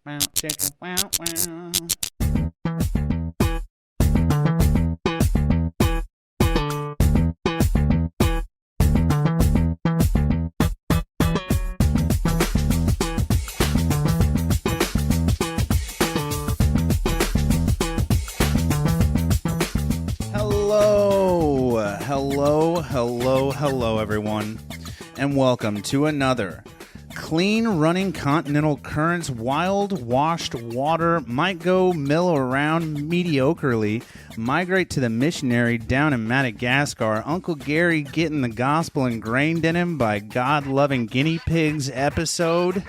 Wow, chicka, wow, wow. Hello, everyone, and welcome to another clean running Continental Currents wild washed water might go mill around mediocrely, migrate to the missionary down in Madagascar, Uncle Gary getting the gospel ingrained in him by God-loving guinea pigs episode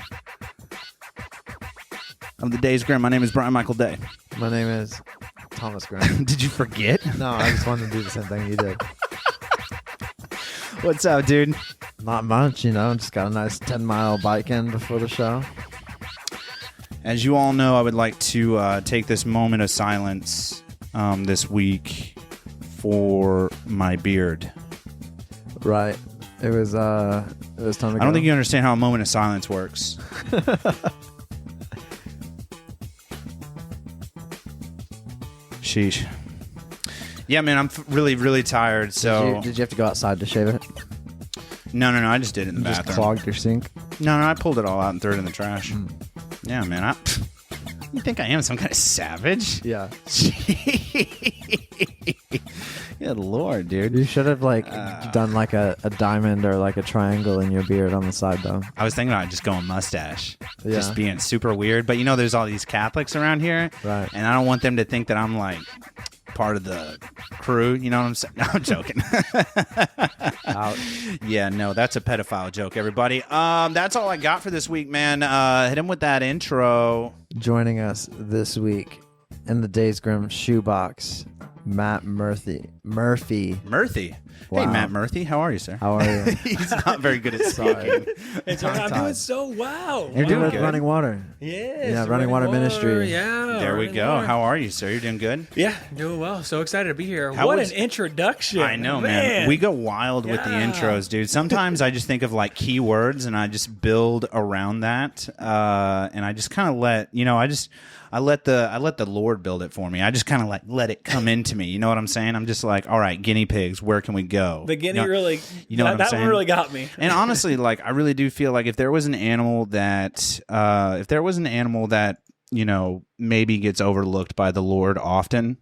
of the Days Grimm. My name is Brian Michael Day. My name is Thomas Grimm. Did you forget? No, I just wanted to do the same thing you did. What's up, dude? Not much, you know. Just got a nice 10-mile bike in before the show. As you all know, I would like to take this moment of silence this week for my beard. Right. It was time to go. I don't think you understand how a moment of silence works. Sheesh. Yeah, man, I'm really, really tired. So Did you have to go outside to shave it? No. I just did it in the bathroom. Just clogged your sink? No, I pulled it all out and threw it in the trash. Yeah, man. You think I am some kind of savage? Yeah. Good Lord, dude. You should have done like a diamond or like a triangle in your beard on the side, though. I was thinking about just going mustache. Yeah. Just being super weird. But, you know, there's all these Catholics around here. Right. And I don't want them to think that I'm, like, part of the crew. You know what I'm saying? No, I'm joking. Ouch. Yeah, no, that's a pedophile joke, everybody. That's all I got for this week, man. Hit him with that intro. Joining us this week in the Days Grimm shoebox, Matt Murphy. Hey, Wow. Matt Murphy. How are you, sir? How are you? He's not very good at speaking. I'm doing so well. You're doing good. Running Water. Yes, Yeah, Running Water Ministry. Yeah. There we Running go. Water. How are you, sir? You doing good? Yeah, doing well. So excited to be here. How What was- an introduction. I know, man. We go wild with the Yeah. intros, dude. Sometimes I just think of like keywords and I just build around that, and I just kind of let I let the Lord build it for me. I just kind of like let it come into me. You know what I'm saying? I'm just like, all right, guinea pigs, where can we go? The guinea really, you know what I'm that saying? one really got me. And honestly, like I really do feel like if there was an animal that, you know, maybe gets overlooked by the Lord often,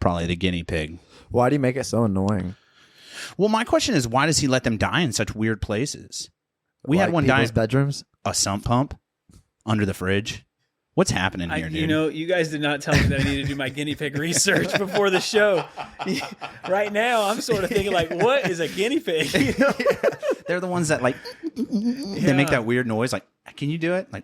probably the guinea pig. Why do you make it so annoying? Well, my question is, why does he let them die in such weird places? We Like had one die people's bedrooms. a sump pump under the fridge. What's happening here, dude? You know, you guys did not tell me that I need to do my guinea pig research before the show. Right now, I'm sort of thinking like, what is a guinea pig? They're the ones that like they make that weird noise. Like, can you do it? Like,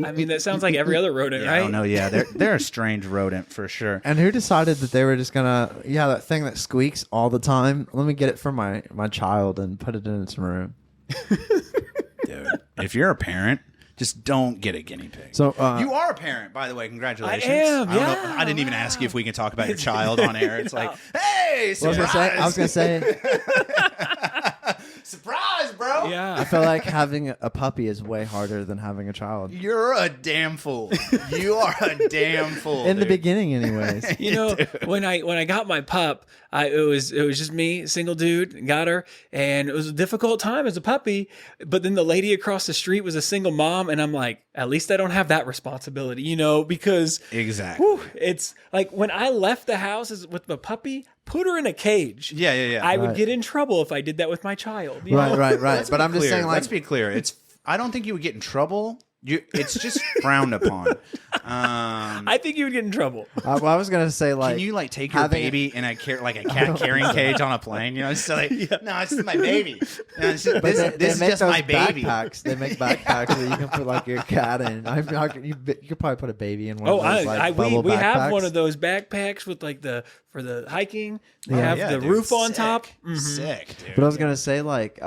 I mean, that sounds like every other rodent, yeah, right? I don't know. Yeah, they're a strange rodent for sure. And who decided that they were just gonna that thing that squeaks all the time? Let me get it for my child and put it in its room. Dude, if you're a parent, just don't get a guinea pig. So you are a parent, by the way. Congratulations. I am, don't know- yeah. I didn't even ask you if we can talk about your child on air. It's like, hey, I surprise. was gonna say Surprise, bro. Yeah. I feel like having a puppy is way harder than having a child. You're a damn fool. You are a damn fool. In the dude. beginning, anyways. You know, when I got my pup, it was just me, single dude, got her, and it was a difficult time as a puppy. But then the lady across the street was a single mom, and I'm like, at least I don't have that responsibility, you know, because Exactly. whew, it's like when I left the house with the puppy, put her in a cage. Yeah. I would Right. get in trouble if I did that with my child. You know? Right. Let's But be I'm just clear. saying, like, Let's be clear. I don't think you would get in trouble. It's just frowned upon. I think you would get in trouble. I was gonna say, like, Can you like take your having baby in a cat carrying cage on a plane? You know, it's like, no, it's just my baby. No, it's just, But this they is make just those my baby. backpacks. They make backpacks that you can put like your cat in. You could probably put a baby in one Oh, of those. Like, bubble we have backpacks. one of those backpacks with like for the hiking. They Yeah. have Yeah, the dude, roof on sick. top. Sick, dude. But I was gonna say, like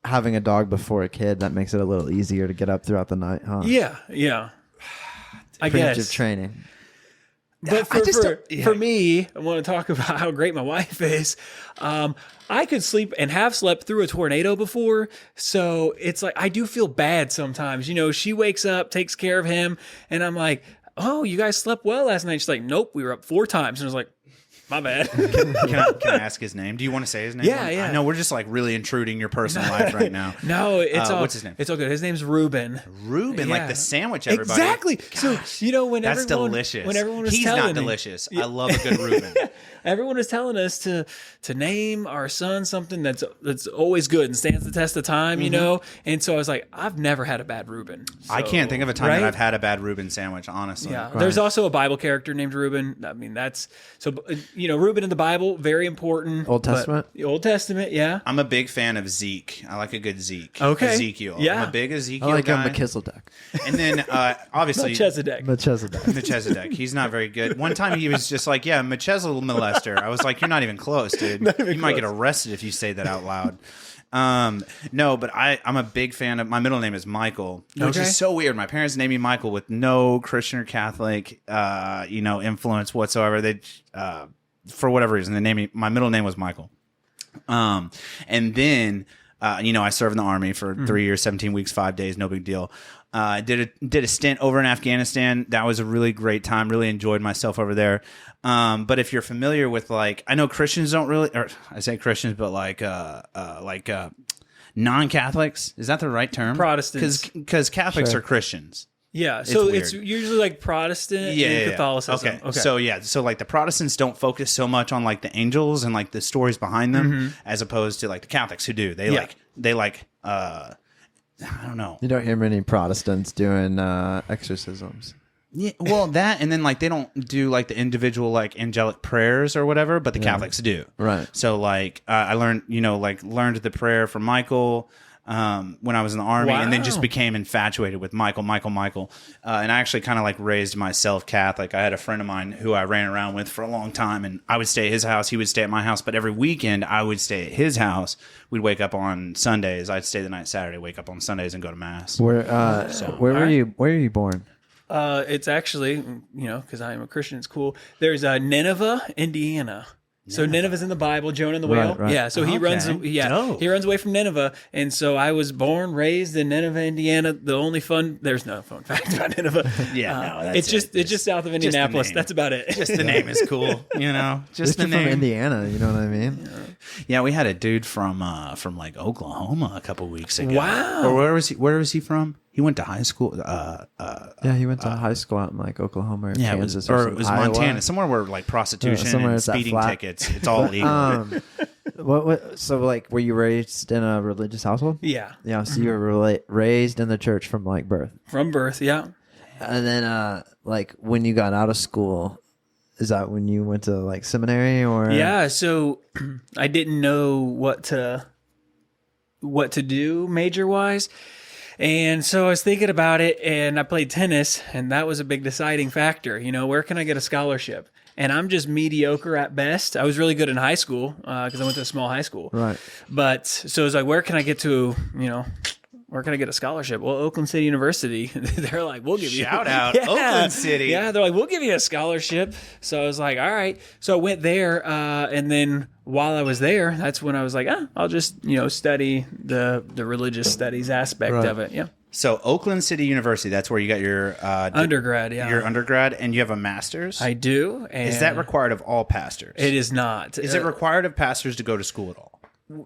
having a dog before a kid, that makes it a little easier to get up throughout the night, huh? Yeah. I Preventive guess. training. But for me, I want to talk about how great my wife is. I could sleep and have slept through a tornado before. So it's like, I do feel bad sometimes. You know, she wakes up, takes care of him. And I'm like, oh, you guys slept well last night. She's like, nope, we were up 4 times. And I was like, my bad. Can I ask his name? Do you want to say his name? Yeah. I know we're just like really intruding your personal life right now. No, it's all. What's his name? It's all good. His name's Ruben. Ruben, like the sandwich. Everybody. Exactly. Gosh, so you know when that's everyone, delicious. When everyone was He's telling not me, delicious. I love a good Ruben. Everyone was telling us to name our son something that's always good and stands the test of time, you know. And so I was like, I've never had a bad Reuben. So, I can't think of a time that I've had a bad Reuben sandwich, honestly. Yeah, there's also a Bible character named Reuben. I mean, that's so you know, Reuben in the Bible, very important. Old Testament. The Old Testament, yeah. I'm a big fan of Zeke. I like a good Zeke. Okay, Ezekiel. Yeah, I'm a big Ezekiel I like guy. Melchizedek. And then obviously Melchizedek. He's not very good. One time he was just like, yeah, Melchizedek molester. I was like, you're not even close, dude. You might get arrested if you say that out loud. No, but I'm a big fan of, my middle name is Michael, which is so weird. My parents named me Michael with no Christian or Catholic, influence whatsoever. They, for whatever reason, they named me, my middle name was Michael. And then, I served in the Army for 3 years, 17 weeks, 5 days, no big deal. Did a stint over in Afghanistan. That was a really great time. Really enjoyed myself over there. But if you're familiar with, like, I know Christians don't really, or I say Christians, but like non-Catholics, is that the right term? Protestants, because Catholics are Christians. Yeah, so it's usually like Protestant and Catholicism. Okay. So like the Protestants don't focus so much on like the angels and like the stories behind them, as opposed to like the Catholics who do. They I don't know. You don't hear many Protestants doing exorcisms. Yeah, well, that, and then like they don't do like the individual like angelic prayers or whatever, but the Catholics do. Right. So like I learned the prayer for Michael when I was in the Army, and then just became infatuated with Michael. And I actually kind of like raised myself Catholic. I had a friend of mine who I ran around with for a long time, and I would stay at his house. He would stay at my house, but every weekend I would stay at his house. We'd wake up on Sundays. I'd stay the night Saturday, wake up on Sundays, and go to mass. Where were you? Where were you born? It's actually, because I am a Christian, it's cool. There's Nineveh, Indiana. So Nineveh's in the Bible, Jonah and the whale. Right. Yeah, so he runs away from Nineveh. And so I was born, raised in Nineveh, Indiana. The only there's no fun fact about Nineveh. It's just south of Indianapolis. That's about it. Just the name is cool, just the name. From Indiana, you know what I mean? Yeah, we had a dude from like Oklahoma a couple weeks ago. Wow. Or where was he from? He went to high school. He went to high school out in like Oklahoma or Kansas it was Montana, somewhere where like prostitution and speeding tickets, it's all legal. So like, were you raised in a religious household? Yeah. Yeah. So you were raised in the church from like birth. From birth, yeah. And then like when you got out of school, is that when you went to like seminary or? Yeah. So I didn't know what to do major wise. And so I was thinking about it, and I played tennis, and that was a big deciding factor. Where can I get a scholarship? And I'm just mediocre at best. I was really good in high school because I went to a small high school. Right. But so it's like, where can I get to, where can I get a scholarship? Well, Oakland City University, they're like, we'll give you shout out Oakland City. Yeah, they're like, we'll give you a scholarship. So I was like, all right. So I went there, and then while I was there, that's when I was like, I'll just study the religious studies aspect of it. Yeah. So Oakland City University, that's where you got your undergrad. Yeah, your undergrad, and you have a master's. I do. And is that required of all pastors? It is not. Is it required of pastors to go to school at all?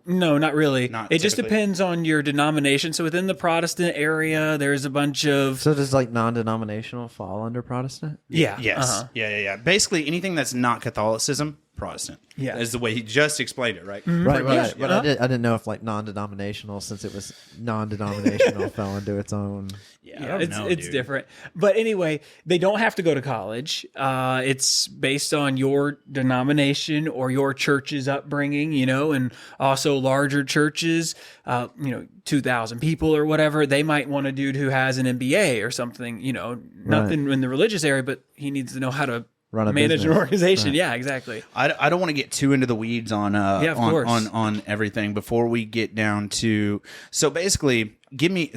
No, not really. Not it just depends on your denomination. So within the Protestant area, there's a bunch of. So does like non-denominational fall under Protestant? Yeah. Yes. Uh-huh. Yeah. Basically, anything that's not Catholicism, Protestant. Yeah, is the way he just explained it, right? Mm-hmm. Right. But I didn't know if like non-denominational, since it was non-denominational, fell into its own. Yeah, it's different. But anyway, they don't have to go to college. It's based on your denomination or your church's upbringing, and also larger churches, 2,000 people or whatever. They might want a dude who has an MBA or something, nothing in the religious area, but he needs to know how to manage an organization. Right. Yeah, exactly. I don't want to get too into the weeds on everything before we get down to. So basically, give me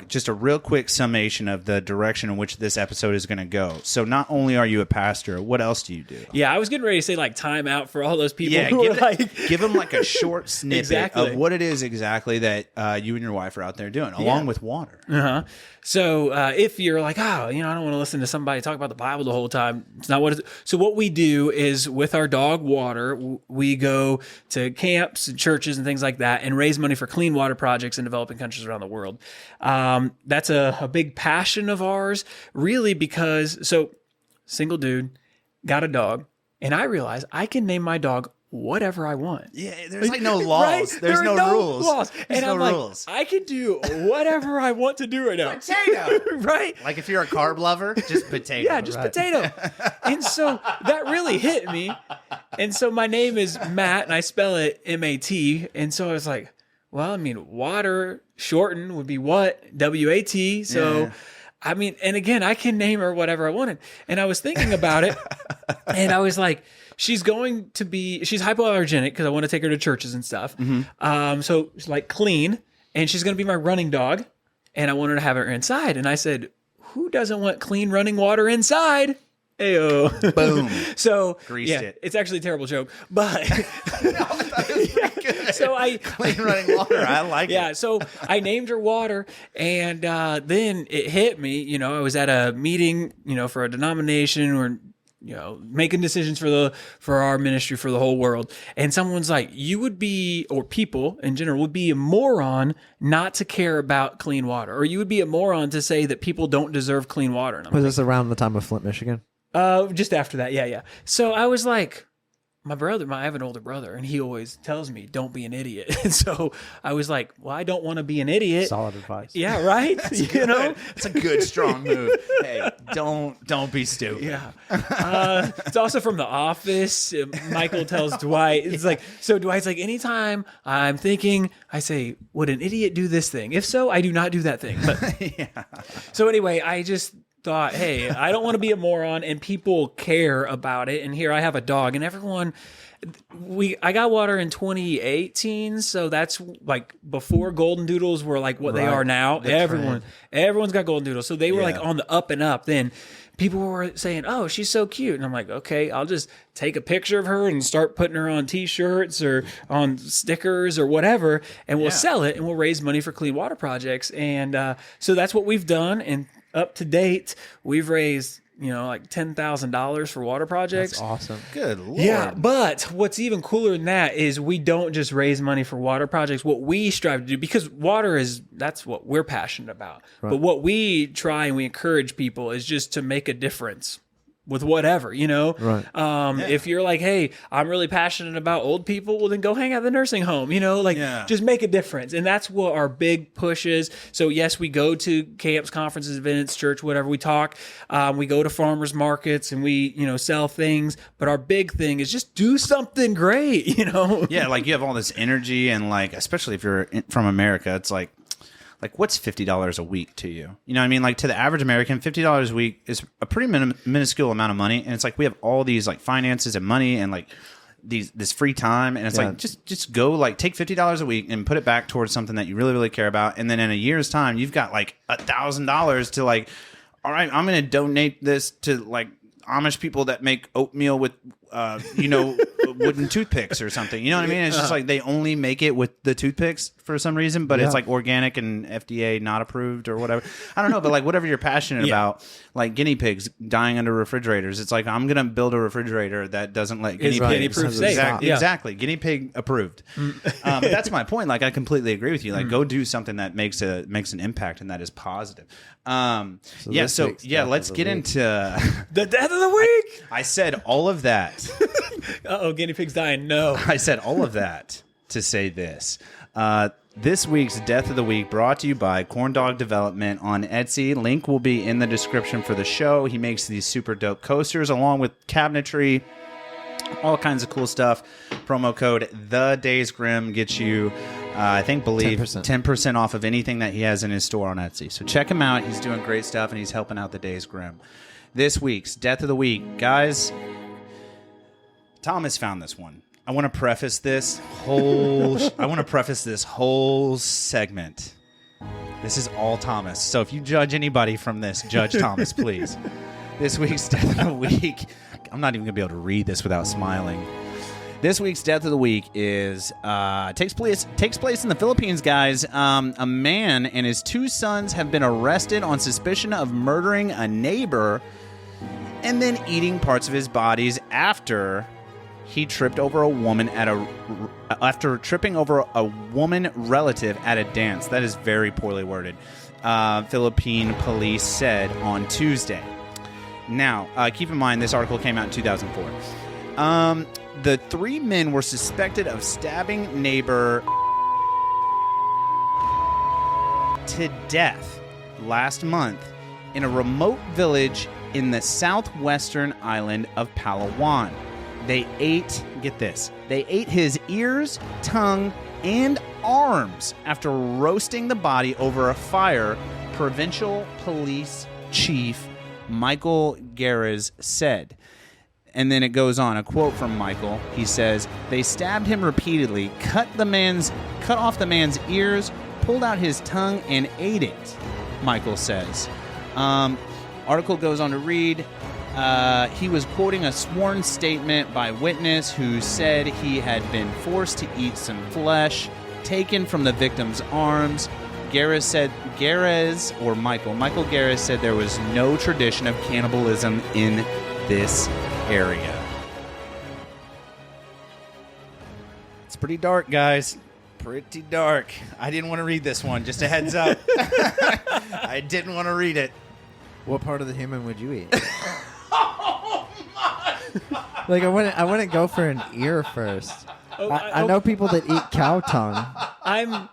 just a real quick summation of the direction in which this episode is going to go. So not only are you a pastor, what else do you do? Yeah, I was getting ready to say like time out for all those people. Yeah, who are give them like a short snippet Exactly. of what it is exactly that you and your wife are out there doing, along with water. Uh-huh. So if you're like, I don't want to listen to somebody talk about the Bible the whole time, it's not what it's. So what we do is with our dog Water, we go to camps and churches and things like that and raise money for clean water projects in developing countries around the world. That's a big passion of ours, really, because single dude, got a dog, and I realized I can name my dog whatever I want. Yeah, there's like no laws. Right? There's There are no rules. Laws. There's And no I'm like, rules. I can do whatever I want to do right now. Potato. Right? Like if you're a carb lover, just potato. Yeah, just potato. And so that really hit me. And so my name is Matt, and I spell it M-A-T. And so I was like, well, I mean, water shortened would be what? W-A-T. So, Yeah. I mean, and again, I can name her whatever I wanted. And I was thinking about it, and I was like, she's hypoallergenic because I want to take her to churches and stuff. So she's like clean, and she's going to be my running dog, and I wanted to have her inside. And I said, who doesn't want clean running water inside? Ayo. Boom. So Greased yeah, it. it's actually a terrible joke, but so I Clean running water. I like yeah, it. so I named her Water, and then it hit me. I was at a meeting, for a denomination or making decisions for our ministry for the whole world, and someone's like, you would be, or people in general would be a moron not to care about clean water, or you would be a moron to say that people don't deserve clean water. And I'm Was this around the time of Flint, Michigan? just after that, yeah. So I was like, I have an older brother, and he always tells me, don't be an idiot. And so I was like, well, I don't want to be an idiot. Solid advice. Yeah, right? It's a good, strong move. Hey, don't be stupid. Yeah. It's also from The Office. Michael tells Dwight, it's like, so Dwight's like, anytime I'm thinking, I say, would an idiot do this thing? If so, I do not do that thing. But So anyway, I just thought, hey, I don't want to be a moron, and people care about it. And here I have a dog, and everyone, I got Water in 2018, so that's like before Golden Doodles were like what they are now. Everyone's got Golden Doodles, so they were like on the up and up. Then people were saying, "Oh, she's so cute," and I'm like, "Okay, I'll just take a picture of her and start putting her on T-shirts or on stickers or whatever, and we'll sell it, and we'll raise money for clean water projects." And so that's what we've done. And up to date, we've raised like $10,000 for water projects. That's awesome. Good Lord. Yeah, but what's even cooler than that is we don't just raise money for water projects. What we strive to do, because that's what we're passionate about. Right. But what we try and we encourage people is just to make a difference with whatever, Right. If you're like, hey, I'm really passionate about old people, well, then go hang out at the nursing home, just make a difference. And that's what our big push is. So yes, we go to camps, conferences, events, church, whatever. We talk, we go to farmers markets, and we, sell things. But our big thing is just do something great, Yeah, like you have all this energy, and like, especially if you're from America, it's like what's $50 a week to you? You know what I mean? Like to the average American, $50 a week is a pretty minuscule amount of money. And it's like we have all these like finances and money and like this free time. And it's like just go like take $50 a week and put it back towards something that you really, really care about. And then in a year's time, you've got like $1,000 to like, all right, I'm going to donate this to like Amish people that make oatmeal with wooden toothpicks or something. You know what I mean? It's just like they only make it with the toothpicks for some reason, but it's like organic and FDA not approved or whatever. I don't know, but like whatever you're passionate about, like guinea pigs dying under refrigerators. It's like I'm gonna build a refrigerator that doesn't let guinea pigs. Exactly, guinea pig approved. But that's my point. Like I completely agree with you. Like go do something that makes an impact and that is positive. Let's get into the death of the week. I said all of that. Guinea pigs dying. No. I said all of that to say this. This week's Death of the Week brought to you by Corn Dog Development on Etsy. Link will be in the description for the show. He makes these super dope coasters along with cabinetry, all kinds of cool stuff. Promo code Thedaysgrimm gets you, 10% off of anything that he has in his store on Etsy. So check him out. He's doing great stuff, and he's helping out the Days Grimm. This week's Death of the Week. Guys, Thomas found this one. I want to preface this whole segment This is all Thomas. So if you judge anybody from this, judge Thomas, please. This week's Death of the Week. I'm not even going to be able to read this without smiling. This week's Death of the Week is takes place in the Philippines, guys. A man and his 2 sons have been arrested on suspicion of murdering a neighbor and then eating parts of his bodies after he tripped over a woman tripping over a woman relative at a dance. That is very poorly worded. Philippine police said on Tuesday. Now, keep in mind this article came out in 2004. The 3 men were suspected of stabbing neighbor to death last month in a remote village in the southwestern island of Palawan. They ate, get this, they ate his ears, tongue, and arms after roasting the body over a fire, Provincial Police Chief Michael Guerres said. And then it goes on, a quote from Michael. He says, "They stabbed him repeatedly, cut off the man's ears, pulled out his tongue, and ate it," Michael says. Article goes on to read, he was quoting a sworn statement by witness who said he had been forced to eat some flesh taken from the victim's arms. Michael Guerres said there was no tradition of cannibalism in this area. It's pretty dark, guys. Pretty dark. I didn't want to read this one. Just a heads up. I didn't want to read it. What part of the human would you eat? Oh my God. Like, I wouldn't go for an ear first. I know people that eat cow tongue. I'm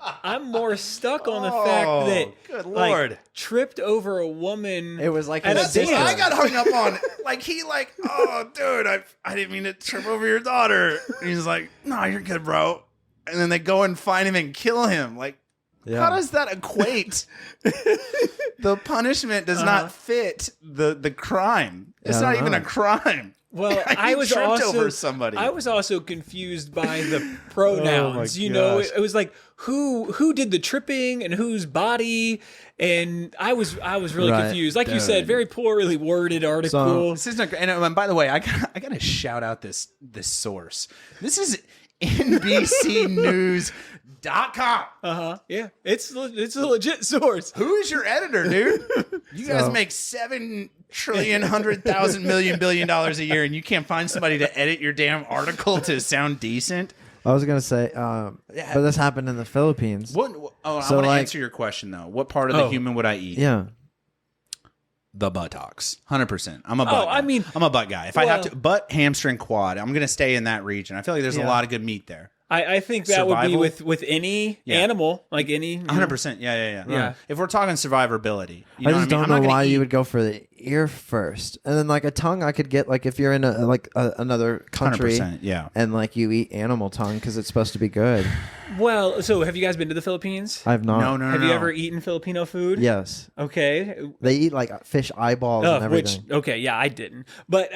more stuck on the fact that good Lord. Like, tripped over a woman. It was like at a his sister. dance. I got hung up on. Oh, dude, I didn't mean to trip over your daughter. And he's like, no, you're good, bro. And then they go and find him and kill him. Like, how does that equate? The punishment does not fit the crime. It's not even a crime. Well, I was also confused by the pronouns. It was like who did the tripping and whose body, and I was really confused. Like you said, very poorly worded article. So, this isn't. And by the way, I got to shout out this source. This is NBCnews.com. Yeah, it's a legit source. Who is your editor, dude? You guys make $7 trillion, $100,000 million, billion a year, and you can't find somebody to edit your damn article to sound decent. I was gonna say, but this happened in the Philippines. I want to answer your question though. What part of the human would I eat? Yeah. The buttocks, 100%. I'm a butt. Guy. I'm a butt guy. If I have to, butt, hamstring, quad, I'm gonna stay in that region. I feel like there's a lot of good meat there. I think that would be with any animal, like any 100%. Yeah. If we're talking survivability, I just don't know why you would go for the ear first, and then like a tongue. I could get like if you're in another country, and like you eat animal tongue because it's supposed to be good. Well, so have you guys been to the Philippines? I've not. No. Have you ever eaten Filipino food? Yes. Okay. They eat like fish eyeballs and everything. I didn't. But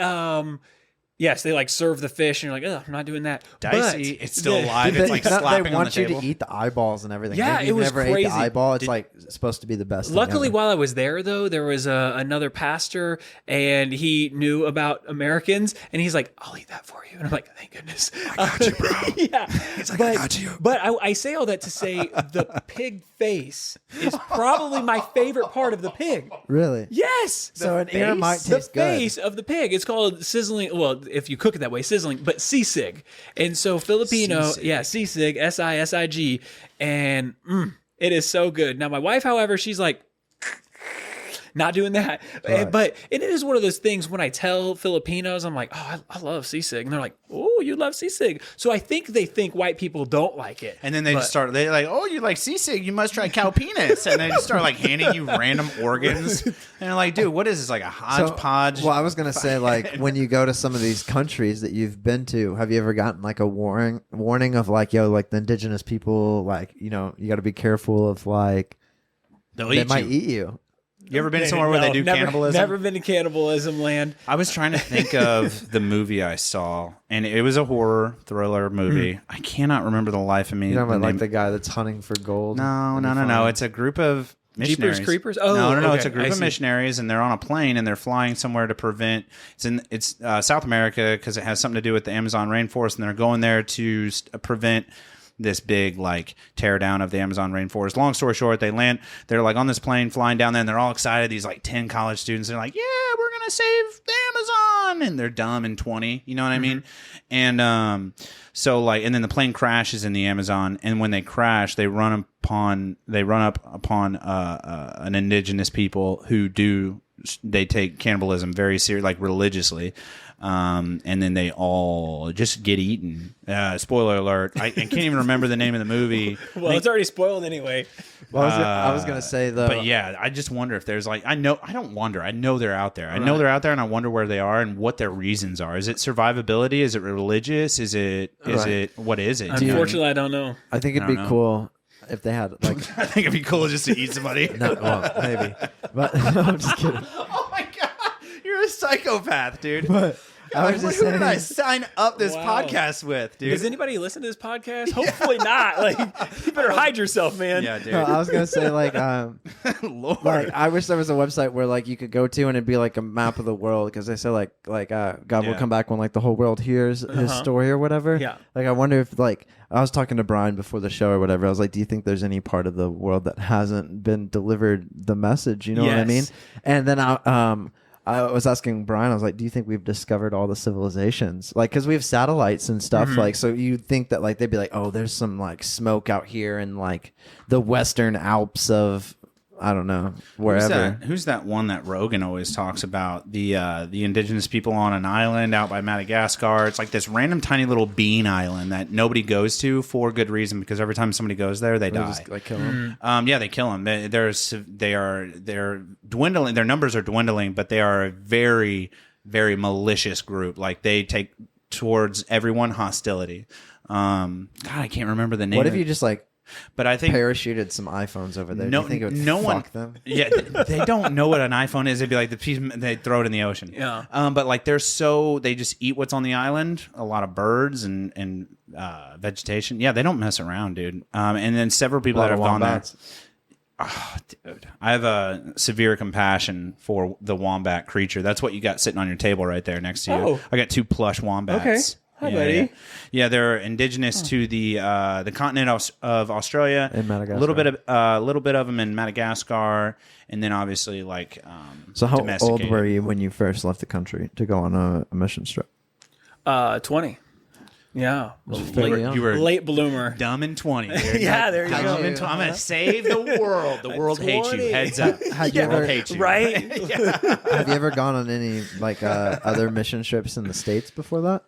yes, they like serve the fish, and you're like, oh, I'm not doing that. Dicey. It's still alive. It's like slapping they on the want you table. to eat the eyeballs and everything. Yeah, if it was never crazy. Ate the eyeball. It's like supposed to be the best. Luckily, while I was there, though, there was another pastor, and he knew about Americans, and he's like, "I'll eat that for you," and I'm like, "Thank goodness, I got you, bro." Yeah, he's like, "I got you." But I say all that to say the pig face is probably my favorite part of the pig. Really? Yes. So an ear might taste good. The face of the pig. It's called sizzling. Well, if you cook it that way, sizzling, but sisig. And so Filipino, sisig, SISIG, and it is so good. Now my wife, however, she's like, not doing that. Right. But it is one of those things when I tell Filipinos, I'm like, oh, I love sisig. And they're like, oh, you love sisig. So I think they think white people don't like it. And then they're like, oh, you like sisig? You must try cow penis. And they just start like handing you random organs. And they're like, dude, what is this? Like a hodgepodge? So, well, I was going to say, like, when you go to some of these countries that you've been to, have you ever gotten like a warning of like, yo, like the indigenous people, like, you know, you got to be careful of like, they might eat you. You ever been somewhere where they do cannibalism? Never been to cannibalism land. I was trying to think of the movie I saw, and it was a horror thriller movie. I cannot remember the life of me. You know, like the guy that's hunting for gold. No. It's a group of missionaries. Jeepers Creepers? Oh, no. okay. It's a group of missionaries, and they're on a plane, and they're flying somewhere to prevent. It's South America because it has something to do with the Amazon rainforest, and they're going there to prevent this big like tear down of the Amazon rainforest. Long story short, they land. They're like on this plane flying down there, and they're all excited. These like 10 college students. They're like, "Yeah, we're gonna save the Amazon," and they're dumb and 20. You know what I mean? And so like, and then the plane crashes in the Amazon, and when they crash, they run up upon an indigenous people who they take cannibalism very serious, like religiously. And then they all just get eaten. Spoiler alert. I can't even remember the name of the movie. Well, it's already spoiled anyway. Well, I was gonna say though. But yeah, I just wonder if there's like, I know they're out there. I know they're out there, and I wonder where they are and what their reasons are. Is it survivability? Is it religious? Is it what is it? Unfortunately, I don't know. I think it'd be cool if they had like. I think it'd be cool just to eat somebody. No, well, maybe, but I'm just kidding. Oh my god, you're a psychopath, dude. But I was just who did I saying. sign up this podcast with, dude? Does anybody listen to this podcast? Hopefully not. Like, you better hide yourself, man. Yeah, dude. No, I was gonna say like, Lord. like I wish there was a website where like you could go to and it'd be like a map of the world because they say like God will come back when like the whole world hears his story or whatever. Yeah. Like I wonder if like I was talking to Brian before the show or whatever. I was like, do you think there's any part of the world that hasn't been delivered the message? You know what I mean? And then I was asking Brian, I was like, do you think we've discovered all the civilizations? Like, because we have satellites and stuff. Like, so you'd think that, like, they'd be like, oh, there's some, like, smoke out here in, like, the Western Alps of, I don't know, wherever. Who's that one that Rogan always talks about? The indigenous people on an island out by Madagascar. It's like this random tiny little bean island that nobody goes to for good reason because every time somebody goes there, they die. Just, like, kill them. Yeah, they kill them. They're dwindling. Their numbers are dwindling, but they are a very, very malicious group. Like they take towards everyone hostility. God, I can't remember the name. What if you just, like, but I think parachuted some iPhones over there? No, do you think it would no one. fuck them? Yeah, they don't know what an iPhone is. They'd be like the piece. They throw it in the ocean. Yeah. But like they just eat what's on the island. A lot of birds and vegetation. Yeah, they don't mess around, dude. And then several people that have gone there. Oh, dude, I have a severe compassion for the wombat creature. That's what you got sitting on your table right there next to you. Oh. I got 2 plush wombats. Okay. Hi, buddy. Yeah, they're indigenous to the continent of Australia. And Madagascar. A little bit of them in Madagascar, and then obviously like. So how old domesticated. were you when you first left the country to go on a mission trip? 20. Yeah. You were Late bloomer. dumb and 20. Dude. Yeah, there you go. I'm gonna save the world. The world hates you. 20. Heads up. Had you The world ever, hates you. Right? have you ever gone on any like other mission trips in the States before that?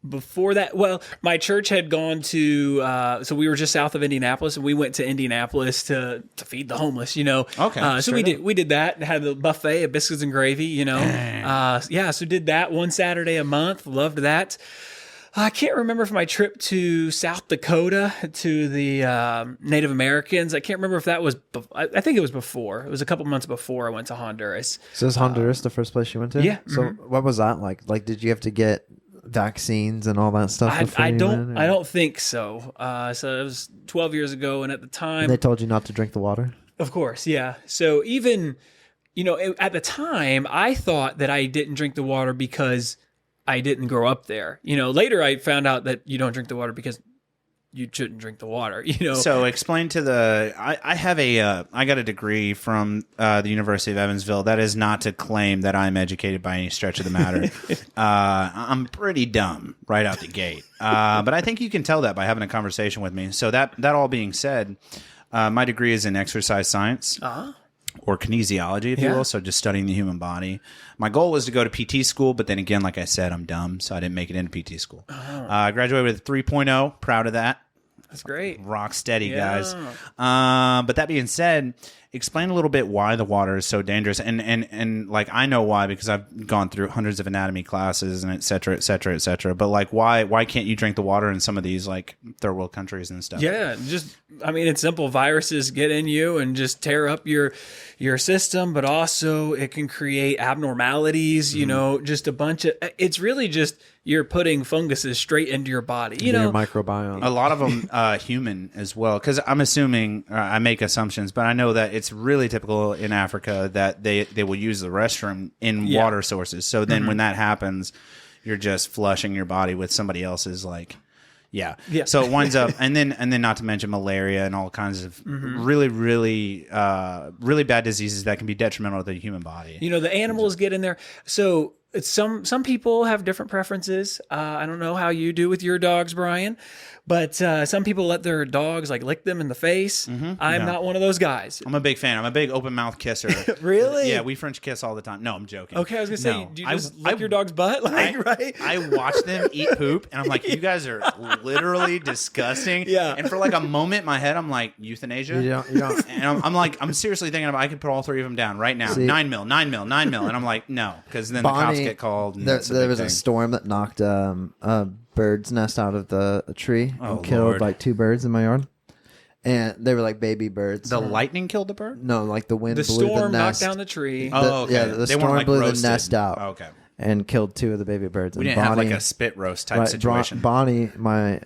Before that, well, my church had gone to, so we were just south of Indianapolis, and we went to Indianapolis to feed the homeless, you know. Okay. So we did that and had the buffet of biscuits and gravy, you know. Yeah, so did that one Saturday a month. Loved that. I can't remember if my trip to South Dakota to the Native Americans. I can't remember if that was. I think it was before. It was a couple months before I went to Honduras. So is Honduras the first place you went to? Yeah. So what was that like? Like, did you have to get vaccines and all that stuff? I don't think so. So it was 12 years ago, and at the time And they told you not to drink the water. Of course, yeah. So even, you know, at the time, I thought that I didn't drink the water because I didn't grow up there. You know, later I found out that you don't drink the water because you shouldn't drink the water, you know. So explain to I got a degree from the University of Evansville. That is not to claim that I'm educated by any stretch of the matter. I'm pretty dumb right out the gate. But I think you can tell that by having a conversation with me. So that all being said, my degree is in exercise science. Or kinesiology, if you will, so just studying the human body. My goal was to go to PT school, but then again, like I said, I'm dumb, so I didn't make it into PT school. I graduated with a 3.0, proud of that. That's great. Rock steady, guys. But that being said, explain a little bit why the water is so dangerous. And like, I know why, because I've gone through hundreds of anatomy classes and et cetera, et cetera, et cetera. But like, why can't you drink the water in some of these like third world countries and stuff? Yeah, I mean, it's simple. Viruses get in you and just tear up your system, but also it can create abnormalities, you know, just a bunch of, it's really just, you're putting funguses straight into your body, you know. Your microbiome. A lot of them human as well, because I'm assuming, I make assumptions, but I know that it's really typical in Africa that they will use the restroom in water sources. So then when that happens, you're just flushing your body with somebody else's like. Yeah. So it winds up, and then not to mention malaria and all kinds of really bad diseases that can be detrimental to the human body. You know, the animals get in there. So it's some people have different preferences. I don't know how you do with your dogs, Brian, but some people let their dogs like lick them in the face. I'm not one of those guys. I'm a big fan. I'm a big open mouth kisser. Really? Yeah, we French kiss all the time. No, I'm joking. Okay, I was gonna say, No. do you just lick your dog's butt? Like, right? I watch them eat poop, and I'm like, you guys are literally disgusting. Yeah. And for like a moment in my head, I'm like, euthanasia? You don't. And I'm seriously thinking about I could put all three of them down right now. See, 9 mil. And I'm like, no, because then the cops get called. And There was a storm that knocked a bird's nest out of the tree and killed like 2 birds in my yard. And they were like baby birds. The lightning killed the bird? No, like the wind The blew the storm knocked nest. down the tree. Oh, okay. Yeah, the They weren't, storm like, blew roasted. the nest out. Oh, okay. And killed 2 of the baby birds. We and didn't have Bonnie, like a spit roast type right, situation. Bonnie, my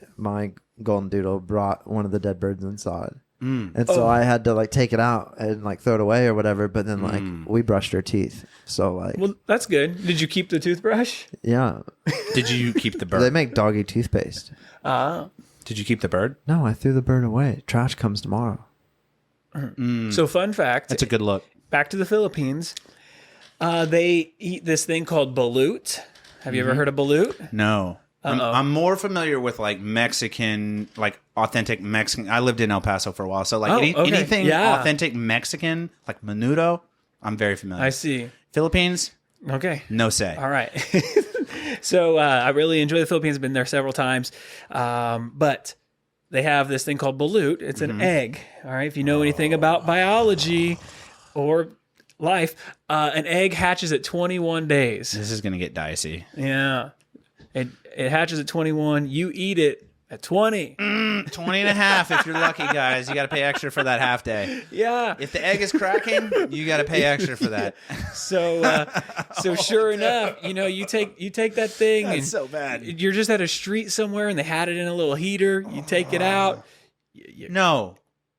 golden doodle, brought one of the dead birds inside. And so I had to like take it out and like throw it away or whatever. But then like we brushed her teeth. So like, Well, that's good. Did you keep the toothbrush? yeah, Did you keep the bird? they make doggy toothpaste. Did you keep the bird? No, I threw the bird away. Trash comes tomorrow. So fun fact. That's a good look. Back to the Philippines. They eat this thing called balut. Have you ever heard of balut? No. I'm more familiar with like Mexican, like authentic Mexican. I lived in El Paso for a while, so like okay. anything Yeah. authentic Mexican, like menudo, I'm very familiar. I see. Philippines, Okay. no say. All right. So I really enjoy the Philippines. I've been there several times. But they have this thing called balut. It's an egg. All right. If you know anything about biology or life, an egg hatches at 21 days. This is gonna get dicey. Yeah. It hatches at 21. You eat it at 20. 20 and a half if you're lucky, guys. You got to pay extra for that half day. Yeah. If the egg is cracking, you got to pay extra for that. So sure enough, you know, you take that thing and so bad. you're just at a street somewhere and they had it in a little heater. You take it out. No,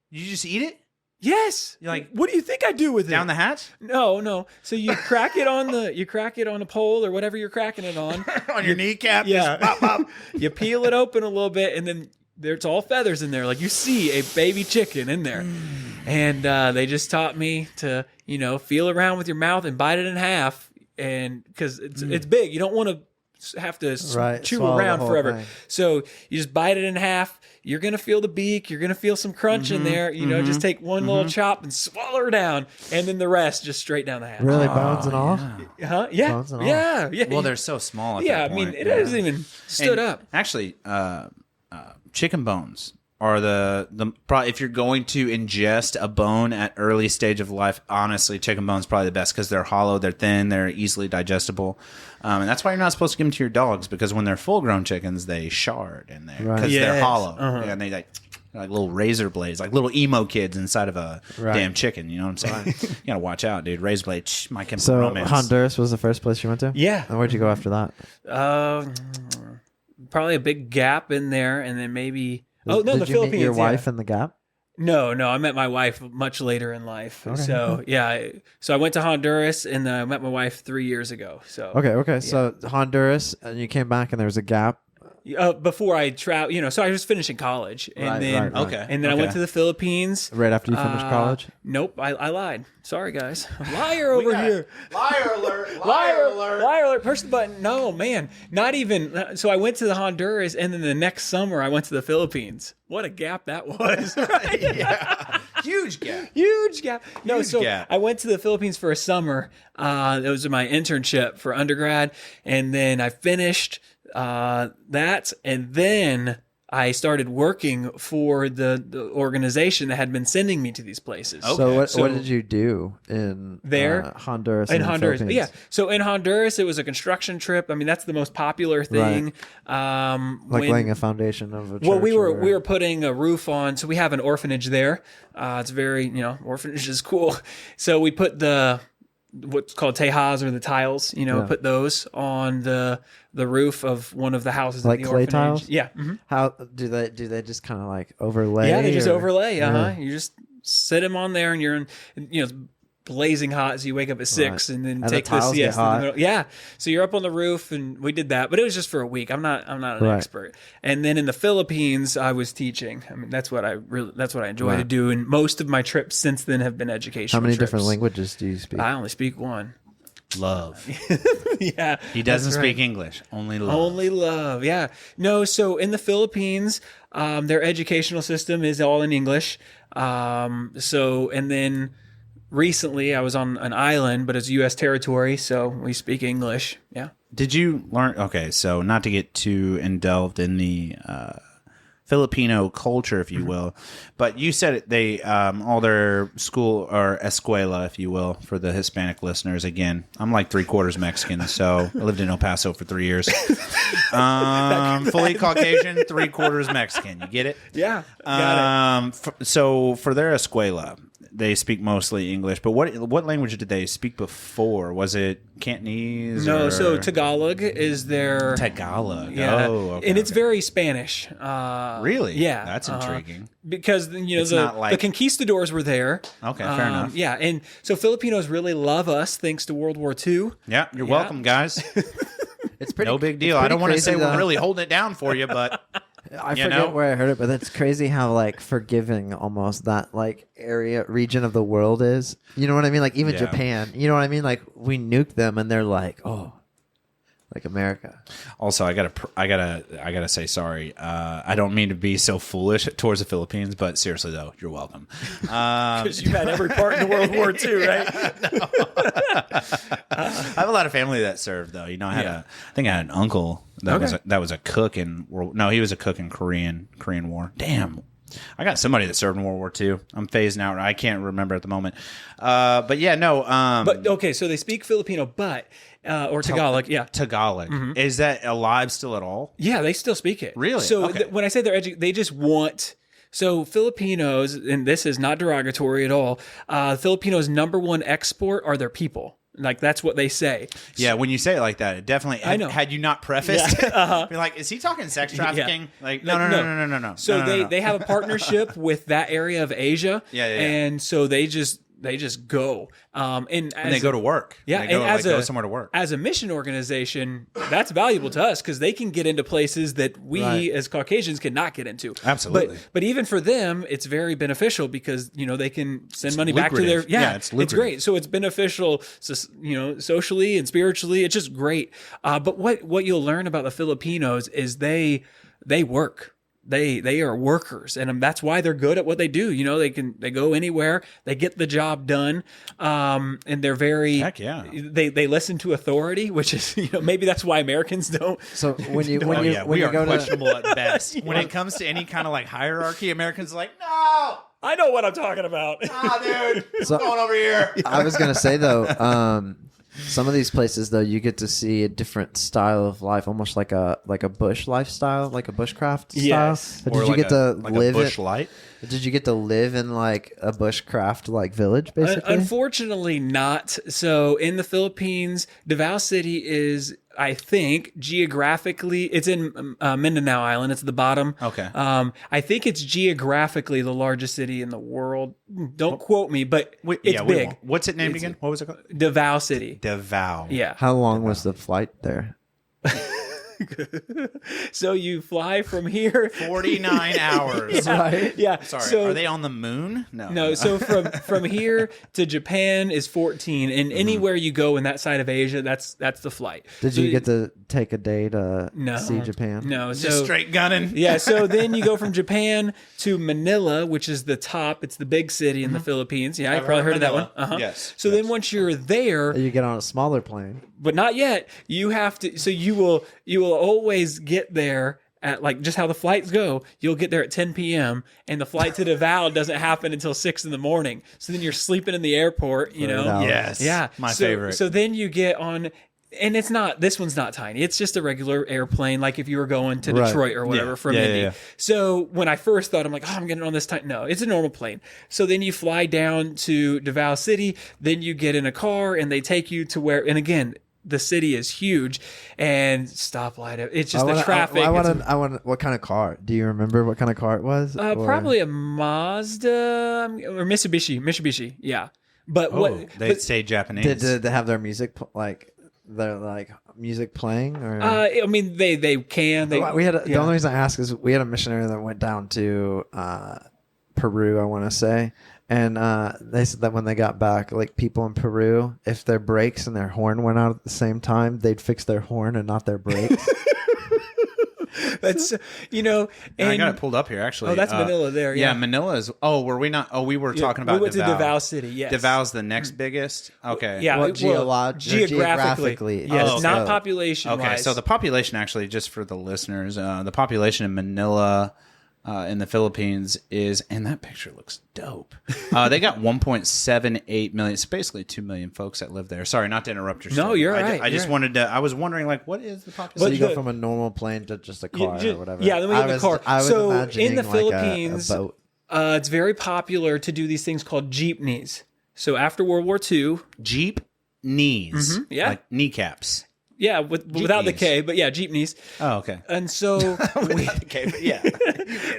you just eat it Yes. You're like, what do you think I do with it? down the hatch No. So you crack it on a pole or whatever you're cracking it on. on your kneecap. Yeah. Just pop, pop. You peel it open a little bit, and then there's all feathers in there. Like you see a baby chicken in there. And they just taught me to, feel around with your mouth and bite it in half. And because it's big, you don't want to have to chew swallow around the whole forever. thing. So you just bite it in half. You're going to feel the beak. You're going to feel some crunch in there. Just take one little chop and swallow her down. And then the rest just straight down the hatch. Really, bones and all? Huh? Yeah. Bones and all. Yeah. Well, they're so small. At Yeah. that I mean, point. it hasn't even stood And up. Actually, chicken bones are the if you're going to ingest a bone at early stage of life, honestly, chicken bones probably the best because they're hollow, they're thin, they're easily digestible, and that's why you're not supposed to give them to your dogs because when they're full-grown chickons, they shard in there because they're Yes. hollow and they like little razor blades, like little emo kids inside of a damn chicken. You know what I'm saying? You gotta watch out, dude. Razor blade, My Chemical So Romance. Honduras was the first place you went to? Yeah. And where'd you go after that? Probably a big gap in there, and then maybe. Oh no, Did the you Philippines. meet your yeah. wife in the Gap? No, I met my wife much later in life. So yeah, so I went to Honduras and I met my wife 3 years ago. So Okay. So Honduras, and you came back, and there was a Gap. before I travel, so I was finishing college, and then Okay. and then I went to the Philippines. Right after you finished college? Nope, I lied. Sorry, guys, liar over here. Liar alert! Liar alert! Push the button. No, man, not even. So I went to the Honduras, and then the next summer I went to the Philippines. What a gap that was! Yeah, huge gap. Huge gap. No, Huge so gap. I went to the Philippines for a summer. It was my internship for undergrad, and then I finished that, and then I started working for the organization that had been sending me to these places. So what did you do in There? Honduras? In and the Honduras, Philippines? yeah. So in Honduras, it was a construction trip. I mean, that's the most popular thing. Like laying a foundation of a church. Well, we or- were putting a roof on. So we have an orphanage there. It's very, orphanage is cool. So we put what's called tejas, or the tiles, put those on the roof of one of the houses Like in the clay orphanage. tiles? Yeah. How do they just kind of like overlay? Yeah, they just or- overlay. Yeah. You just sit him on there, and you're in, it's blazing hot, so you wake up at 6 and then And take the the tiles get siesta in the hot. middle. Yeah, so you're up on the roof, and we did that, but it was just for a week. I'm not an expert. And then in the Philippines, I was teaching. I mean, that's what I enjoy to do, and most of my trips since then have been educational. How many trips. different languages do you speak? I only speak one. Love. Yeah, He doesn't that's speak right. English. Only love. Only love. Yeah. No. So in the Philippines, their educational system is all in English. And then recently I was on an island, but it's U.S. territory, so we speak English. Yeah. Did you learn? Okay, so not to get too involved in the Filipino culture, if you will, but you said they all their school or escuela, if you will, for the Hispanic listeners. Again, I'm like 3/4 Mexican, so I lived in El Paso for 3 years. Fully Caucasian, 3/4 Mexican. You get it? Yeah. Got it. So for their escuela, they speak mostly English, but what language did they speak before? Was it Cantonese? No, or? so Tagalog is their Tagalog. Yeah, Oh, okay, and it's okay. very Spanish. Really? Yeah, That's intriguing. Because It's not like- the conquistadors were there. Okay, fair enough. Yeah, and so Filipinos really love us thanks to World War II. Yeah, you're welcome, guys. It's pretty. No big it's deal. I pretty don't want to crazy, say we're though. really holding it down for you, but I you forget know? where I heard it, but it's crazy how like forgiving almost that like region of the world is. You know what I mean? Like even Yeah. Japan. You know what I mean? Like we nuke them and they're like, oh, like America. also I gotta say sorry. I don't mean to be so foolish towards the Philippines, but seriously though, you're welcome. Because you've had every part in World War II, right? I have a lot of family that served though. You know, I think I had an uncle that was a cook in he was a cook in Korean War. Damn. I got somebody that served in World War II. I'm phasing out. I can't remember at the moment. But yeah, no. But okay, so they speak Filipino, but or Tagalog, yeah. Tagalog. Is that alive still at all? Yeah, they still speak it. Really? So Okay. when I say they just want. So Filipinos, and this is not derogatory at all. Filipinos' number one export are their people. Like that's what they say. Yeah, when you say it like that, it definitely. I know. Had you not prefaced, Yeah. be like, is he talking sex trafficking? Yeah. Like, no. So No. they have a partnership with that area of Asia. Yeah. And so they just go. And they go to work. Yeah, they go, and go somewhere to work. As a mission organization, that's valuable to us because they can get into places that we as Caucasians cannot get into. Absolutely. But even for them, it's very beneficial because they can send money back to their lucrative. It's lucrative. great. So it's beneficial, socially and spiritually. It's just great. But what you'll learn about the Filipinos is they work. They are workers, and that's why they're good at what they do. They go anywhere, they get the job done, and they're very. Heck yeah. They listen to authority, which is maybe that's why Americans don't. So when you when Oh you yeah, when we you are go to questionable at best. When it comes to any kind of like hierarchy, Americans are like, no, I know what I'm talking about. dude, what's So- going over here? I was gonna say though, some of these places though you get to see a different style of life, almost like a bush lifestyle, like a bushcraft style. Yes. But Or did you like get to like live a bush light? Did you get to live in like a bushcraft like village basically? Unfortunately, not. So in the Philippines, Davao City is, I think, geographically, it's in Mindanao Island. It's at the bottom. Okay. I think it's geographically the largest city in the world. Don't quote me, but it's we big. won't. What's it named again? What was it called? Davao City. Davao. Yeah. How long was the flight there? So you fly from here. 49 hours. Right. Yeah. Sorry, So, are they on the moon? no, so from here to Japan is 14, and anywhere you go in that side of Asia, that's the flight. Did So you get to take a day to No. see Japan? No, Just so straight gunning. yeah, so then you go from Japan to Manila, which is the top. It's the big city in the Philippines. Yeah, I've probably heard of that one. Manila. Yes, So then once you're there, You get on a smaller plane. but not yet, you have to. So you will always get there at like just how the flights go. You'll get there at 10 p.m. and the flight to Davao doesn't happen until 6 in the morning. So then you're sleeping in the airport. Davao. Yes. Yeah, My so, favorite. So then you get on. And this one's not tiny. It's just a regular airplane, like if you were going to Right. Detroit or whatever from Indy. Yeah. So when I first thought, I'm like, I'm getting on this tiny. No, it's a normal plane. So then you fly down to Davao City, then you get in a car and they take you to where, and again, the city is huge, and stoplight. It's just the traffic. I want. What kind of car? Do you remember what kind of car it was? Probably a Mazda or Mitsubishi. Yeah, but they stay Japanese. Did they have their music their music playing? Or I mean, they can. The only reason I ask is we had a missionary that went down to Peru, I want to say. And they said that when they got back, like people in Peru, if their brakes and their horn went out at the same time, they'd fix their horn and not their brakes. That's and I got it pulled up here actually. Oh, that's Manila there. Yeah, Manila is. Oh, were we not? Oh, we were talking about. We went Davao. to Davao City. Yes, Davao's the next biggest. Okay. Yeah, geographically. Yes, Oh, not population. Okay, so the population actually, just for the listeners, the population in Manila. In the Philippines is, and that picture looks dope. They got 1.78 million. It's basically 2 million folks that live there. Sorry, not to interrupt your story. No, you're right. I just wanted to. I was wondering, like, what is the population? So you go from a normal plane to just a car or whatever. Yeah, then we get the car. I was so imagining in the like Philippines, a boat. It's very popular to do these things called jeepneys. So after World War II, Jeep knees, yeah, like kneecaps. Yeah, without the K, but yeah, jeepneys. Oh, okay. And so without the K, but yeah,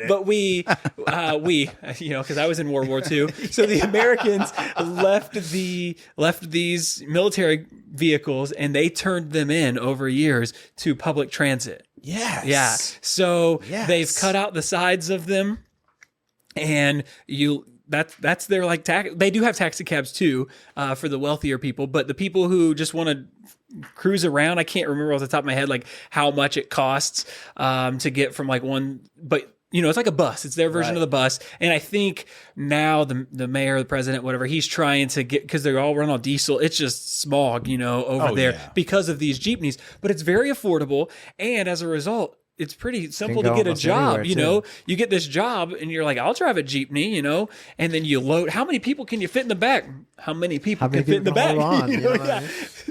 but we, because I was in World War II, so the Americans left these military vehicles and they turned them in over years to public transit. Yes. Yeah. So they've cut out the sides of them, and that's their like they do have taxi cabs too for the wealthier people, but the people who just want to cruise around, I can't remember off the top of my head like how much it costs to get from like one, but it's like a bus. It's their version of the bus. And I think now the mayor, the president, whatever, he's trying to get, because they all run on diesel. It's just smog, over there because of these jeepneys, but it's very affordable. And as a result, it's pretty simple to get a job, You get this job and you're like, I'll drive a jeepney, and then you load. How many people can you fit in the back? How many people can fit in the back?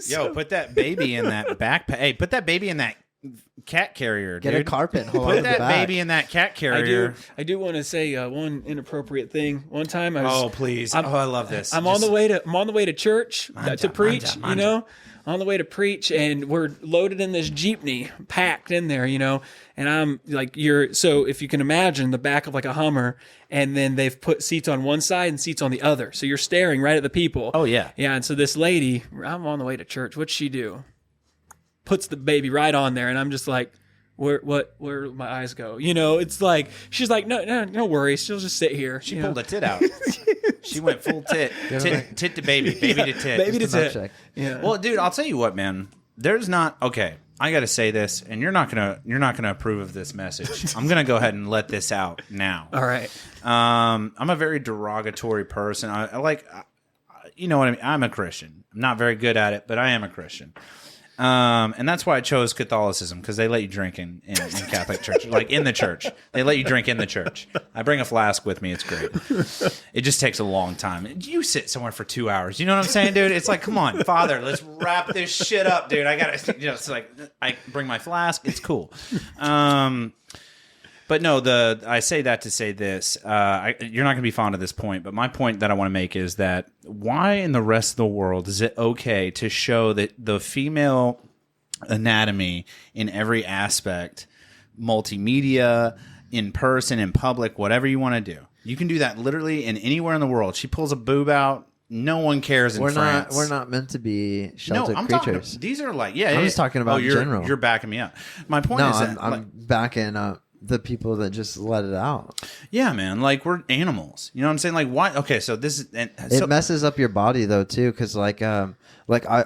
Yo, put that baby in that backpack. Hey, put that baby in that cat carrier. Get a carpet. Put that baby in that cat carrier. I do want to say one inappropriate thing. One time I was. Oh please! I love this. I'm on the way to church to preach. On the way to preach, and we're loaded in this jeepney, packed in there, and I'm like, so if you can imagine the back of like a Hummer, and then they've put seats on one side and seats on the other. So you're staring right at the people. Oh, yeah. Yeah, and so this lady, I'm on the way to church. What'd she do? Puts the baby right on there, and I'm just like, where my eyes go? It's like, she's like, no worries. She'll just sit here. She pulled a tit out. She went full tit to baby to tit. Baby to tit. Yeah. Well, dude, I'll tell you what, man. There's not, okay, I got to say this, and you're not going to approve of this message. I'm going to go ahead and let this out now. All right. I'm a very derogatory person. I like, you know what I mean? I'm a Christian. I'm not very good at it, but I am a Christian. And that's why I chose Catholicism, because they let you drink in Catholic church, like in the church. They let you drink in the church. I bring a flask with me. It's great. It just takes a long time. You sit somewhere for 2 hours. You know what I'm saying, dude? It's like, come on, Father, let's wrap this shit up, dude. I got to, it's like, I bring my flask. It's cool. But no, I say that to say this. You're not going to be fond of this point, but my point that I want to make is that why in the rest of the world is it okay to show that the female anatomy in every aspect, multimedia, in person, in public, whatever you want to do? You can do that literally in anywhere in the world. She pulls a boob out. No one cares in France. We're not meant to be sheltered creatures. These are like, I'm just talking about in general. You're backing me up. My point is that I'm backing up the people that just let it out. Yeah, man. Like, we're animals. You know what I'm saying? Like, why? Okay, so this is... it messes up your body, though, too, because, like I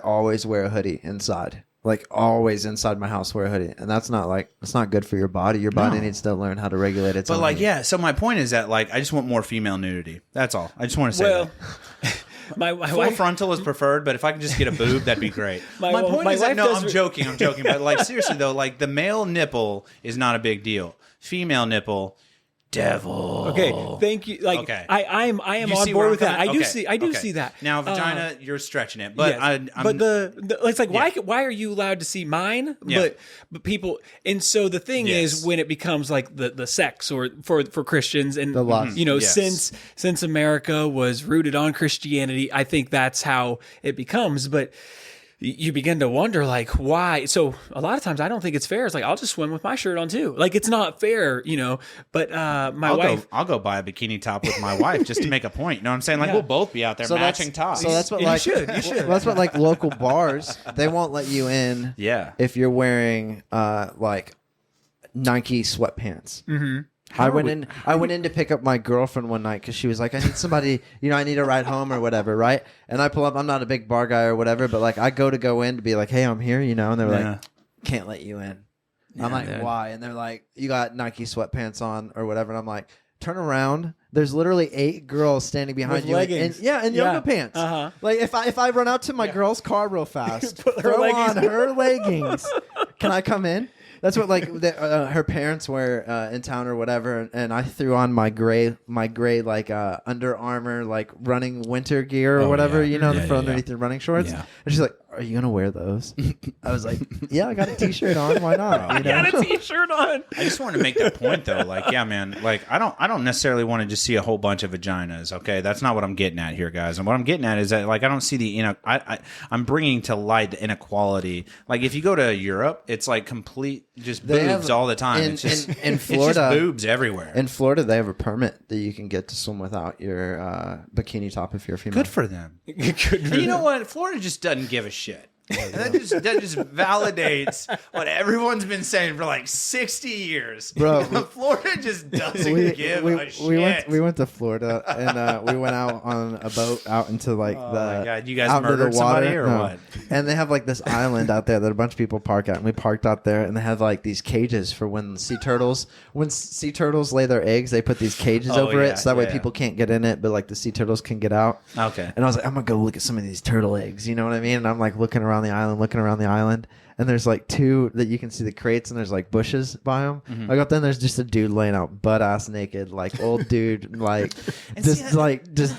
always wear a hoodie inside. Like, always inside my house wear a hoodie. And that's not good for your body. Your body needs to learn how to regulate its own heat. Yeah, so my point is that, like, I just want more female nudity. That's all. I just want to say that. My full frontal is preferred, but if I could just get a boob, that'd be great. My point is that, no, I'm joking, but like seriously though, like the male nipple is not a big deal. Female nipple, devil. Okay, thank you. Like, okay. I am on board with that. I do see that. Now, vagina, you're stretching it, but yes. But it's like, why are you allowed to see mine? Yeah. But people, and so the thing is, when it becomes like the sex, or for Christians, and the lust. Since America was rooted on Christianity, I think that's how it becomes. But you begin to wonder like why. So a lot of times I don't think it's fair. It's like I'll just swim with my shirt on too. Like it's not fair, you know. But my wife, I'll go buy a bikini top with my wife just to make a point. You know what I'm saying? Like we'll both be out there matching tops. So that's what you should. That's what like local bars, they won't let you in. Yeah. If you're wearing like Nike sweatpants. Mm-hmm. I went in to pick up my girlfriend one night because she was like, I need somebody, you know, I need a ride home or whatever, right? And I pull up. I'm not a big bar guy or whatever, but like I go in to be like, hey, I'm here, you know, and they're like, can't let you in. I'm like, why? And they're like, you got Nike sweatpants on or whatever. And I'm like, turn around. There's literally 8 girls standing behind you. Leggings. In yoga pants. Uh-huh. Like if I run out to my girl's car real fast, Put her throw leggings on her leggings. Can I come in? That's what like her parents wear in town or whatever, and I threw on my gray like Under Armour like running winter gear or whatever, you know, for underneath your running shorts. Yeah. And she's like, "Are you gonna wear those?" I was like, "Yeah, I got a t-shirt on. Why not?" You know? Got a t-shirt on. I just want to make that point though. Like, yeah, man. Like, I don't necessarily want to just see a whole bunch of vaginas. Okay, that's not what I'm getting at here, guys. And what I'm getting at is that like I don't see the I'm bringing to light the inequality. Like, if you go to Europe, it's like complete just boobs all the time. In It's just Florida, it's just boobs everywhere. In Florida, they have a permit that you can get to swim without your bikini top if you're a female. Good for them. And you know what? Florida just doesn't give a shit. And that just validates what everyone's been saying for like 60 years. Bro, Florida just doesn't give a shit. We went to Florida and we went out on a boat out into like Oh the my God, you guys out into murdered the water. somebody or No. what? And they have like this island out there that a bunch of people park at, and we parked out there, and they have like these cages for when sea turtles lay their eggs. They put these cages over yeah, it so that way yeah. people can't get in it, but like the sea turtles can get out. Okay. And I was like, I'm gonna go look at some of these turtle eggs. You know what I mean? And I'm like looking around the island, and there's like 2 that you can see the crates, and there's like bushes by them. Mm-hmm. I got then there's just a dude laying out butt ass naked, like old dude, like just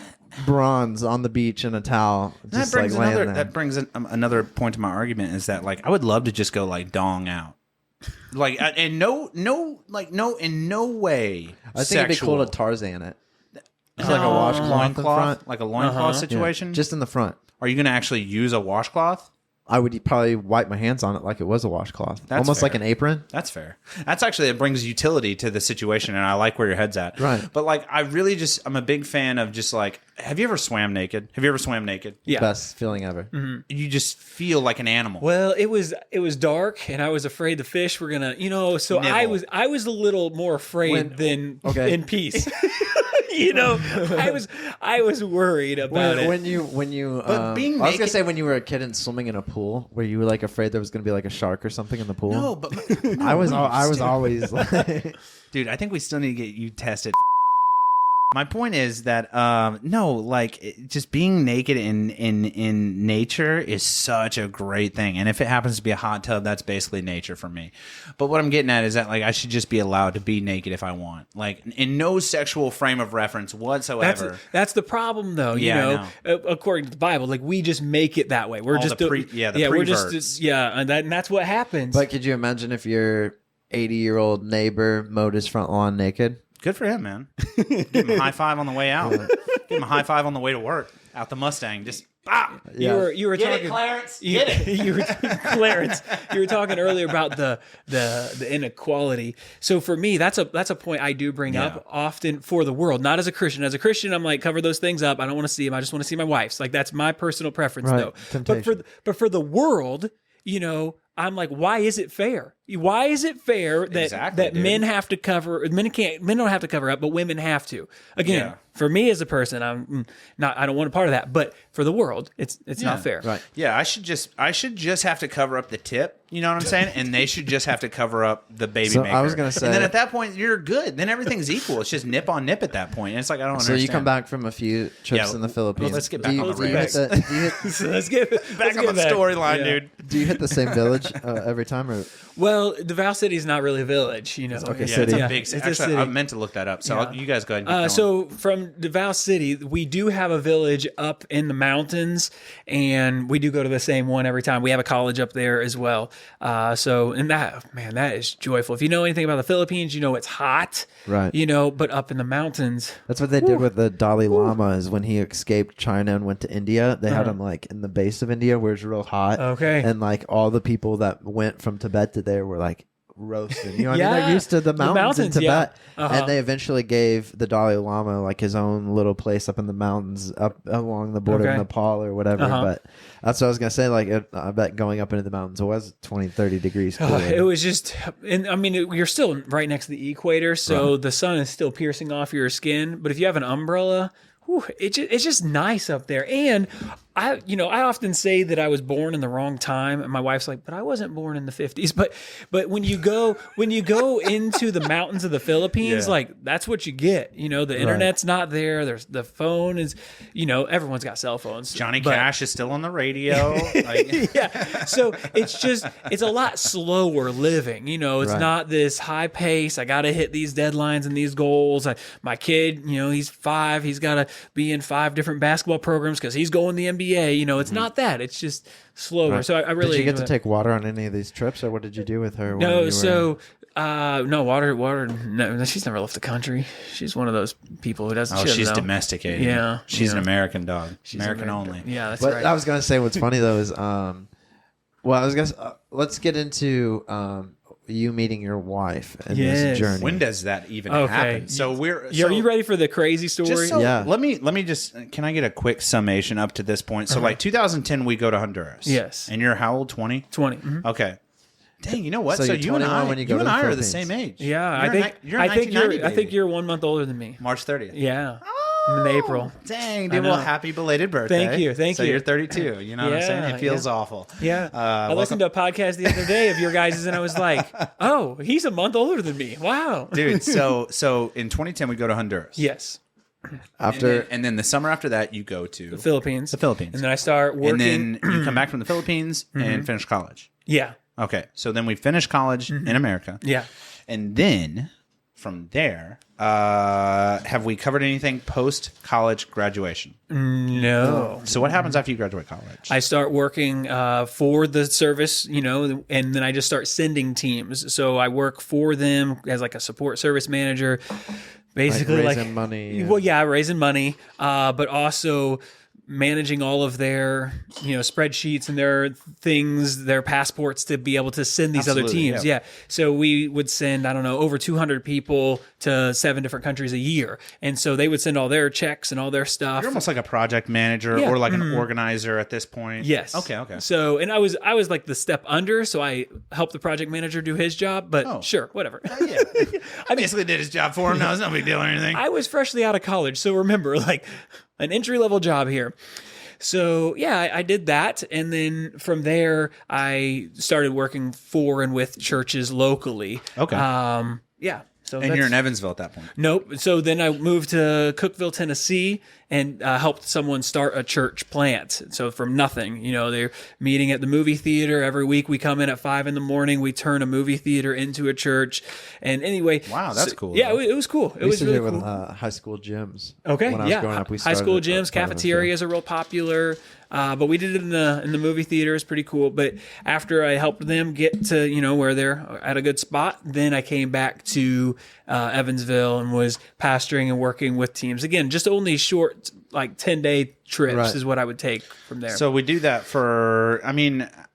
bronze on the beach in a towel, just like laying there. That brings another point to my argument is that like I would love to just go like dong out. Like and no in no way. I think it'd be cool to Tarzan it. It's like a Oh, washcloth in front. like a loincloth Yeah, situation. just in the front. Are you going to actually use a washcloth? I would probably wipe my hands on it like it was a washcloth, That's almost fair. like an apron. That's fair. That's actually, it brings utility to the situation, and I like where your head's at. Right. But like, I'm a big fan of just like, have you ever swam naked? Have you ever swam naked? Yeah. Best feeling ever. You just feel like an animal. Well, it was dark, and I was afraid the fish were gonna, so Nibble. I was a little more afraid than in peace. I was worried about it. When you But being I was gonna naked- say when you were a kid and swimming in a pool, were you like afraid there was gonna be like a shark or something in the pool? No, but I was always like, dude, I think we still need to get you tested. My point is that just being naked in nature is such a great thing, and if it happens to be a hot tub, that's basically nature for me. But what I'm getting at is that like I should just be allowed to be naked if I want, like in no sexual frame of reference whatsoever. That's the problem, though. Yeah, according to the Bible, like we just make it that way. We're All just the we're just and that's what happens. but could you imagine if your 80-year-old neighbor mowed his front lawn naked? Good for him, man. Give him a high five on the way out. Give him a high five on the way to work. Out the Mustang, just bop. You were Get talking, it, Clarence. Get it. Clarence. You were talking earlier about the inequality. So for me, that's a point I do bring up often for the world, not as a Christian. As a Christian, I'm like, cover those things up. I don't want to see them. I just want to see my wife's. Like that's my personal preference, Right. though. Temptation. But for the world, I'm like, why is it fair? Why is it fair that Exactly, dude. men don't have to cover up, but women have to? Again, for me as a person, I don't want a part of that. But for the world, it's not fair. Right. Yeah, I should just have to cover up the tip. You know what I'm saying? And they should just have to cover up the baby So maker. I was gonna say- and then at that point you're good. Then everything's equal. It's just nip on nip at that point. And it's like I don't So understand. you come back from a few trips Yeah, in the Philippines. let's get back Do on you- the do you rails. hit the- do you hit- So let's get back on the storyline, dude. Do you hit the same village every time? Or Well, Well, Davao City is not really a village, you know. Okay, Yeah, city. it's a big city. It's a Actually, city. I meant to look that up. So Yeah. you guys go ahead and keep going. So from Davao City, we do have a village up in the mountains, and we do go to the same one every time. We have a college up there as well. And that is joyful. If you know anything about the Philippines, you know it's hot, Right. You know, but up in the mountains, That's what they did with the Dalai Lama. Is when he escaped China and went to India, they had him like in the base of India where it's real hot. Okay. And like all the people that went from Tibet to there were like roasted. You know what I mean? Yeah. They're used to the mountains in yeah. Tibet. Uh-huh. And they eventually gave the Dalai Lama like his own little place up in the mountains, up along the border Okay. of Nepal or whatever. Uh-huh. But that's what I was gonna say. Like, I bet going up into the mountains, it was 20, 30 degrees cooler. It was just, and I mean, you're still right next to the equator, so the sun is still piercing off your skin. But if you have an umbrella, it's just nice up there. And I often say that I was born in the wrong time, and my wife's like, "But I wasn't born in the '50s." But when you go into the mountains of the Philippines, Yeah. like that's what you get. You know, the internet's not there. There's the phone is, everyone's got cell phones. Johnny But- Cash is still on the radio. Like, yeah. So it's a lot slower living. It's Right. not this high pace. I got to hit these deadlines and these goals. My kid, he's 5. He's got to be in 5 different basketball programs because he's going to the NBA. It's not that. It's just slower. Right. So I really Did you get to enjoy take water on any of these trips, or what did you do with her? when No, you were- so no water. No, she's never left the country. She's one of those people who doesn't. oh, she doesn't she's know. domesticated. Yeah, She's yeah. an American dog. She's American only. Yeah, that's But right. I was gonna say what's funny though is, well, I was gonna let's get into you meeting your wife and Yes. this journey. When does that even Okay. happen? So Are you ready for the crazy story? Just so, Yeah. let me just can I get a quick summation up to this point? So like 2010 we go to Honduras. Yes. And you're how old? 20? 20. Mhm. Okay. Dang, you know what? So So, you're you and 21 I, when you go to the are the Philippines. same age. Yeah, You're I think you're a I think you're 1990 I think baby. you're 1 month older than me. March 30th. Yeah. I'm in April. Dang, I dude. Well, know. happy belated birthday. Thank you, thank so you. you're 32. You know what I'm saying? Yeah, It feels yeah. awful. Yeah. I welcome- listened to a podcast the other day of your guys' and I was like, "Oh, he's a month older than me." Wow. Dude, so in 2010 we go to Honduras. Yes. After And then the summer after that you go to The Philippines. The Philippines. And then I start working. And then you come back from the Philippines and finish college. yeah. Okay, so then we finish college in America. Yeah. And then from there, have we covered anything post college graduation? No. So what happens after you graduate college? I start working for the service, and then I just start sending teams. So I work for them as like a support service manager, basically raising money. Well, yeah, raising money, but also managing all of their spreadsheets and their things, their passports to be able to send these other Absolutely, teams. yeah. Yeah. So we would send, I don't know, over 200 people to 7 different countries a year. And so they would send all their checks and all their stuff. You're almost like a project manager Yeah. or like an organizer at this point. Yes. Okay. So, and I was like the step under, so I helped the project manager do his job, but Oh. sure, whatever. Yeah. I basically did his job for him. No, it's no big deal or anything. I was freshly out of college, so remember, like an entry level job here. So yeah, I did that, and then from there, I started working for and with churches locally. Okay. Yeah. So and you're in Evansville at that point. Nope. So then I moved to Cookeville, Tennessee, and helped someone start a church plant. So from nothing, they're meeting at the movie theater every week. We come in at 5 a.m. We turn a movie theater into a church. And anyway, Wow, that's cool, Yeah, though. it was cool. It we used was to really do it cool. with high school gyms. Okay, When I was yeah. growing up, we High school started gyms, cafeterias are real popular, but we did it in the movie theater. It's pretty cool. But after I helped them get to where they're at a good spot, then I came back to Evansville and was pastoring and working with teams. Again, just only short, like 10-day trips Right. is what I would take from there. So we do that for,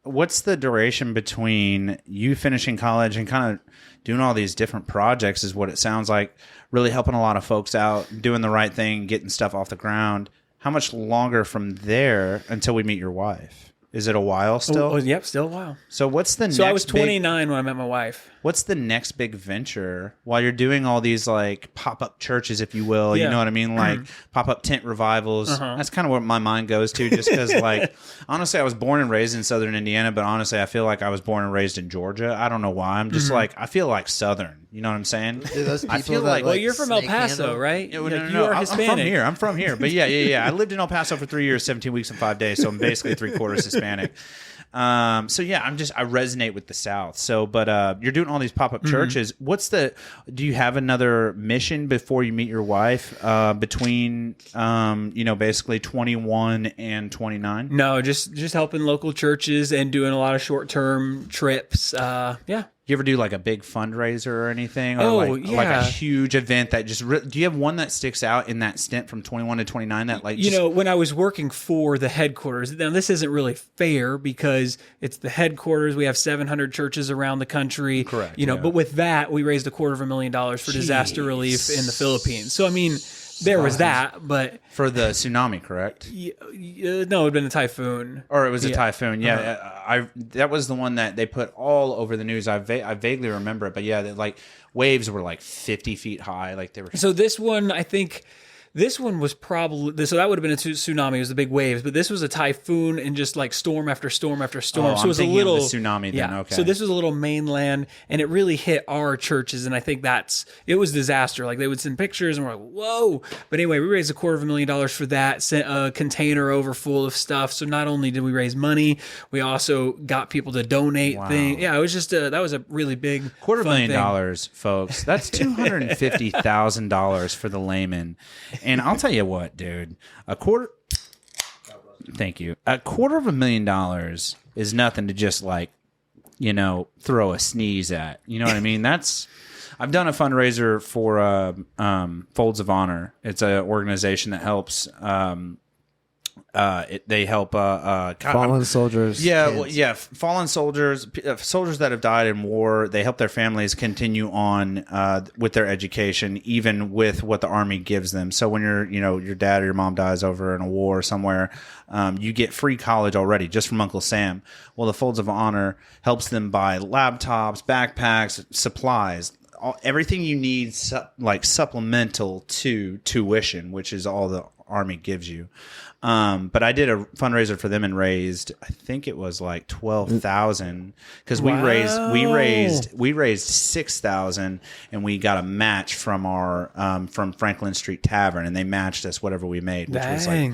what's the duration between you finishing college and kind of doing all these different projects is what it sounds like, really helping a lot of folks out, doing the right thing, getting stuff off the ground. How much longer from there until we meet your wife? Is it a while still? Yep, still a while. So what's the next So I was big- 29 when I met my wife. what's the next big venture while you're doing all these like pop-up churches, if you will? You Yeah. know what I mean? Like pop-up tent revivals. That's kind of what my mind goes to, just because like honestly I was born and raised in southern Indiana, but honestly I feel like I was born and raised in Georgia. I don't know why. I'm just like, I feel like southern. You know what I'm saying? Dude, those I people feel that, like- Well, you're from El snake Paso, handle- right? Yeah, Like, well, no, you are I'm Hispanic. I'm from here. But yeah. I lived in El Paso for 3 years, 17 weeks and 5 days, so I'm basically 3/4 Hispanic. So yeah, I resonate with the South. So, but you're doing all these pop-up churches. Do you have another mission before you meet your wife between, basically 21 and 29? No, just helping local churches and doing a lot of short-term trips. Yeah. You ever do like a big fundraiser or anything? Or like a huge event that just... do you have one that sticks out in that stint from 21 to 29 that like... when I was working for the headquarters, now this isn't really fair because it's the headquarters. We have 700 churches around the country. Correct. But with that, we raised $250,000 for disaster relief in the Philippines. So, I mean... There was that, but... For the tsunami, correct? No, it would have been a typhoon. Or it was a typhoon, yeah. That was the one that they put all over the news. I vaguely remember it, but yeah, like waves were like 50 feet high. Like they were... So this one, I think... This one was probably... So that would have been a tsunami. It was the big waves. But this was a typhoon and just like storm after storm after storm. Oh, so it was a little... of the tsunami then, okay. So this was a little mainland and it really hit our churches. And I think it was disaster. Like they would send pictures and we're like, whoa. But anyway, we raised $250,000 for that. Sent a container over full of stuff. So not only did we raise money, we also got people to donate things. Yeah, it was just that was a really big $250,000, folks. That's $250,000 for the layman. And I'll tell you what, dude, thank you. $250,000 is nothing to just like, throw a sneeze at. You know what I mean? I've done a fundraiser for Folds of Honor. It's an organization that helps. They help fallen soldiers. Yeah, fallen soldiers, soldiers that have died in war. They help their families continue on with their education, even with what the Army gives them. So when your dad or your mom dies over in a war somewhere, you get free college already just from Uncle Sam. Well, the Folds of Honor helps them buy laptops, backpacks, supplies. Everything you need, like supplemental to tuition, which is all the Army gives you. But I did a fundraiser for them and raised, I think it was like $12,000 because we raised $6,000 and we got a match from our from Franklin Street Tavern and they matched us whatever we made, which was like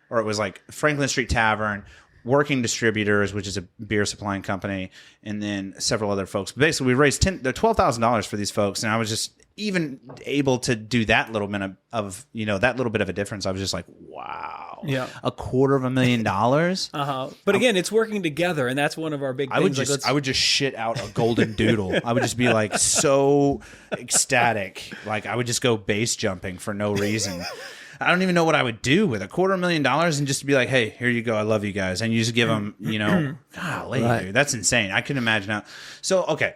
or it was like Franklin Street Tavern, Working Distributors, which is a beer supplying company, and then several other folks. But basically, we raised $12,000 for these folks, and I was just even able to do that little bit of that little bit of a difference. I was just like, wow, $250,000. But again, it's working together, and that's one of our big things. I would just shit out a golden doodle. I would just be like so ecstatic, like I would just go base jumping for no reason. I don't even know what I would do with $250,000 and just to be like, hey, here you go. I love you guys. And you just give them, golly, dude, that's insane. I can imagine how. So, okay,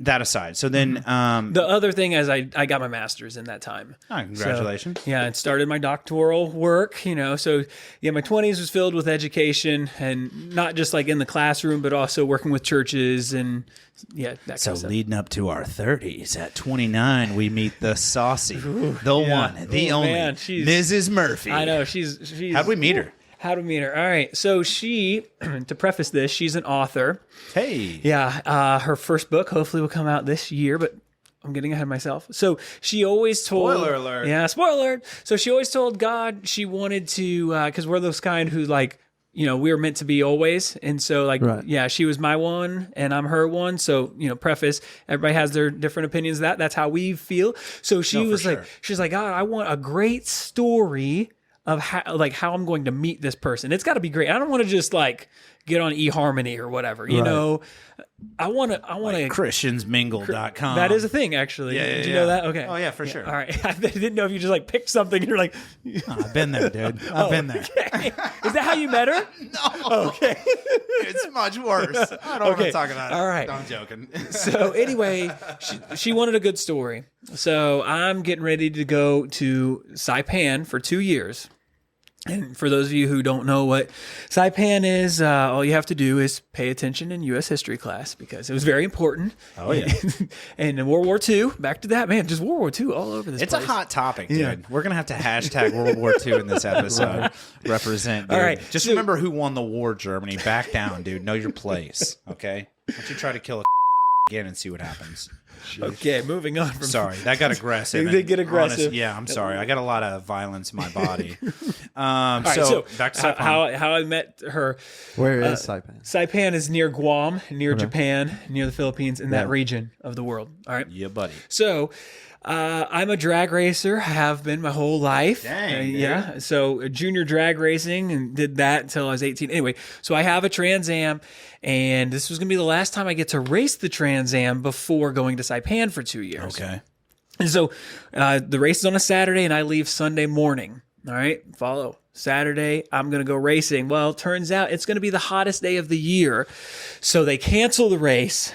that aside. So then. The other thing is I got my master's in that time. Oh, congratulations. So, and started my doctoral work, So, my 20s was filled with education and not just like in the classroom, but also working with churches and that kind of stuff. Leading up to our 30s, at 29, we meet the saucy, the one, the only, Mrs. Murphy. I know, she's. How'd we meet her? How to meet her. All right. So she, to preface this, she's an author. Hey. Yeah. Her first book hopefully will come out this year, but I'm getting ahead of myself. So she always told... Spoiler alert. Yeah, spoiler alert. So she always told God she wanted to, because we're those kind who like, we were meant to be always. And so she was my one and I'm her one. So, preface, everybody has their different opinions. That's how we feel. So she's like, God, I want a great story of how I'm going to meet this person. It's got to be great. I don't want to just like get on eHarmony or whatever, you know. I want to Christiansmingle.com. That is a thing, actually. Yeah, Did you know that? Okay. Oh yeah, for sure. All right. I didn't know if you just like picked something and you're like, I've been there, dude. I've been there. Okay. Is that how you met her? No. Okay. It's much worse. I don't want to talk about it. All right. I'm joking. So anyway, she wanted a good story. So I'm getting ready to go to Saipan for 2 years. And for those of you who don't know what Saipan is, all you have to do is pay attention in U.S. history class because it was very important. Oh, yeah. And in World War II, back to that, man, just World War II all over this place. It's a hot topic, dude. Yeah. We're going to have to hashtag World War II in this episode. Represent, dude. All right. Just remember who won the war, Germany. Back down, dude. Know your place, okay? Why don't you try to kill a again and see what happens. Okay, moving on. Sorry, that got aggressive. It did get aggressive. Yeah, I'm sorry. I got a lot of violence in my body. All right, so back to how I met her. Where is Saipan? Saipan is near Guam, near Japan, near the Philippines, in that region of the world. All right. Yeah, buddy. So I'm a drag racer, have been my whole life. Dang, yeah. So junior drag racing, and did that until I was 18. Anyway, so I have a Trans Am, and this was going to be the last time I get to race the Trans Am before going to Saipan for 2 years. Okay. And so the race is on a Saturday, and I leave Sunday morning. All right, follow. Saturday, I'm going to go racing. Well, turns out it's going to be the hottest day of the year. So they cancel the race,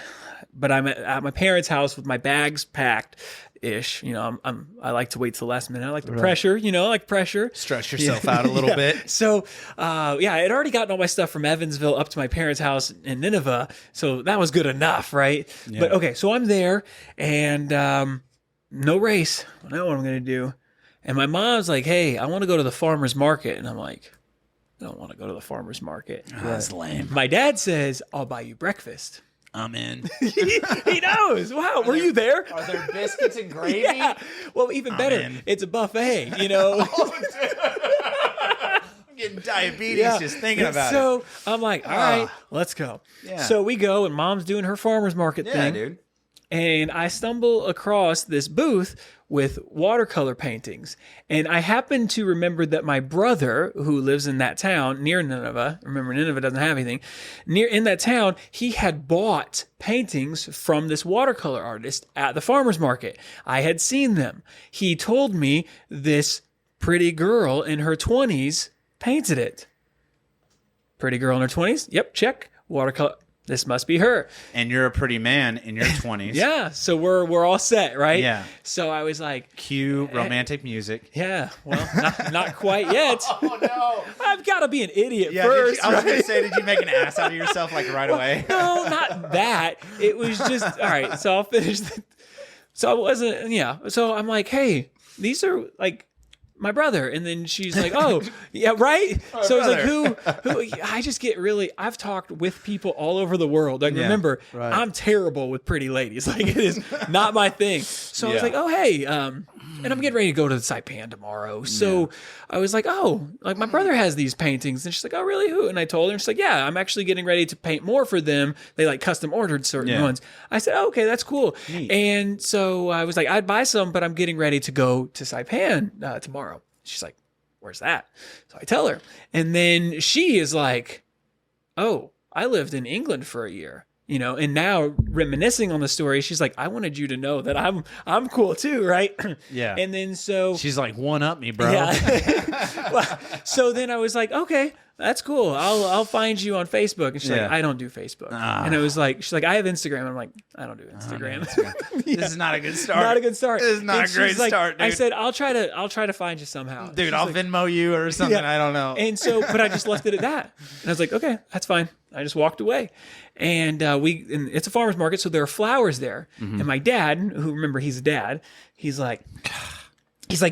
but I'm at my parents' house with my bags packed. Ish, I like to wait till the last minute. I like the pressure, I like pressure. Stretch yourself out a little bit. So, I had already gotten all my stuff from Evansville up to my parents' house in Nineveh. So that was good enough, right? Yeah. But okay, so I'm there and no race. I know what I'm going to do. And my mom's like, hey, I want to go to the farmer's market. And I'm like, I don't want to go to the farmer's market. That's lame. My dad says, I'll buy you breakfast. I'm in. He knows. Wow, were you there? Are there biscuits and gravy? Yeah. Well, even better, in. it's a buffet, I'm getting diabetes just thinking about it. So I'm like, all right, let's go. Yeah. So we go, and Mom's doing her farmer's market thing. Dude. And I stumble across this booth with watercolor paintings. And I happen to remember that my brother, who lives in that town near Nineveh, remember Nineveh doesn't have anything, in that town, he had bought paintings from this watercolor artist at the farmer's market. I had seen them. He told me this pretty girl in her 20s painted it. Pretty girl in her 20s? Yep, check. Watercolor. This must be her. And you're a pretty man in your 20s. Yeah, so we're all set, right? Yeah. So I was like, Cue romantic music. yeah, well, not quite yet. Oh, no. I've got to be an idiot Yeah, first. I was right? going to say, did you make an ass out of yourself like right away? No, not that. It was just, all right, so I'll finish. So I wasn't, So I'm like, hey, these are like my brother. And then she's like, oh, yeah, right? So I was like, who? I just get really, I've talked with people all over the world. Like, remember, I'm terrible with pretty ladies. Like, it is not my thing. So I was like, oh, hey, and I'm getting ready to go to the Saipan tomorrow. So I was like, oh, like my brother has these paintings. And she's like, oh, really? Who? And I told her, and she's like, yeah, I'm actually getting ready to paint more for them. They like custom ordered certain ones. I said, oh, okay, that's cool. Neat. And so I was like, I'd buy some, but I'm getting ready to go to Saipan tomorrow. She's like, where's that? So I tell her. And then she is like, oh, I lived in England for a year. And now reminiscing on the story, she's like, I wanted you to know that I'm cool too, right? Yeah. And then so she's like, one up me, bro. Yeah. Well, so then I was like, okay, that's cool. I'll find you on Facebook. And she's like, I don't do Facebook. And I was like, she's like, I have Instagram. And I'm like, I don't do Instagram. This is not a good start. Not a good start. This is not And a great she's like, start, dude. I said, I'll try to find you somehow. Dude, She's I'll like, Venmo you or something. Yeah. I don't know. And so, but I just left it at that. And I was like, okay, that's fine. I just walked away. And and it's a farmer's market, so there are flowers there. And my dad, who, remember, he's a dad, he's like,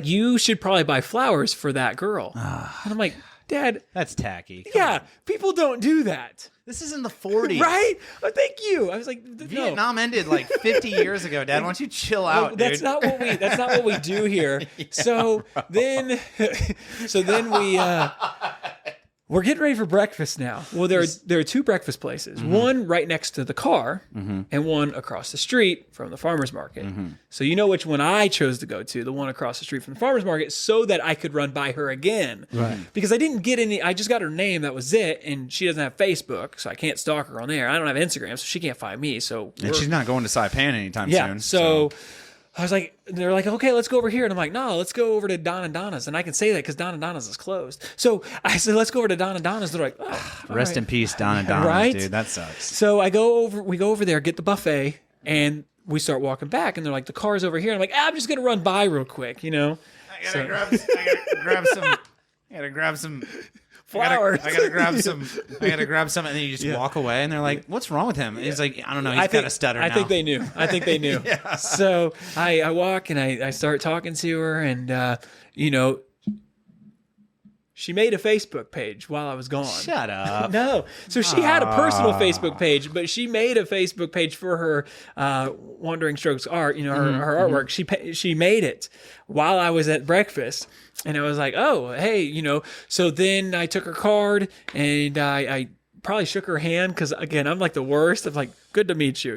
you should probably buy flowers for that girl. And I'm like, Dad, That's tacky. yeah, people don't do that. This is in the 40s. Right? Oh, thank you. I was like, no. Vietnam ended like 50 years ago, Dad. Why don't you chill Well, out, that's dude? not what we do here. So then we're getting ready for breakfast now. Well, there are two breakfast places. One right next to the car, and one across the street from the farmer's market. So you know which one I chose to go to, the one across the street from the farmer's market, so that I could run by her again. Right. Because I didn't get any. I just got her name. That was it. And she doesn't have Facebook, so I can't stalk her on there. I don't have Instagram, so she can't find me. So And she's not going to Saipan anytime soon. So I was like, they're like, okay, let's go over here. And I'm like, no, let's go over to Don and Donna's. And I can say that because Don and Donna's is closed. So I said, let's go over to Don and Donna's. They're like, oh, Rest in peace, Don and Donna's, Right? dude. That sucks. So we go over there, get the buffet, and we start walking back. And they're like, the car's over here. And I'm like, I'm just going to run by real quick, I gotta grab some flowers. I gotta grab some. I gotta grab some, and then you just walk away. And they're like, "What's wrong with him?" And he's like, "I don't know. He's got a stutter." I think they knew. So I walk and I start talking to her, and she made a Facebook page while I was gone. Shut up. No. So she had a personal Facebook page, but she made a Facebook page for her Wandering Strokes art, her artwork. She made it while I was at breakfast. And I was like, oh, hey, So then I took her card and I probably shook her hand because, again, I'm like the worst of like, good to meet you,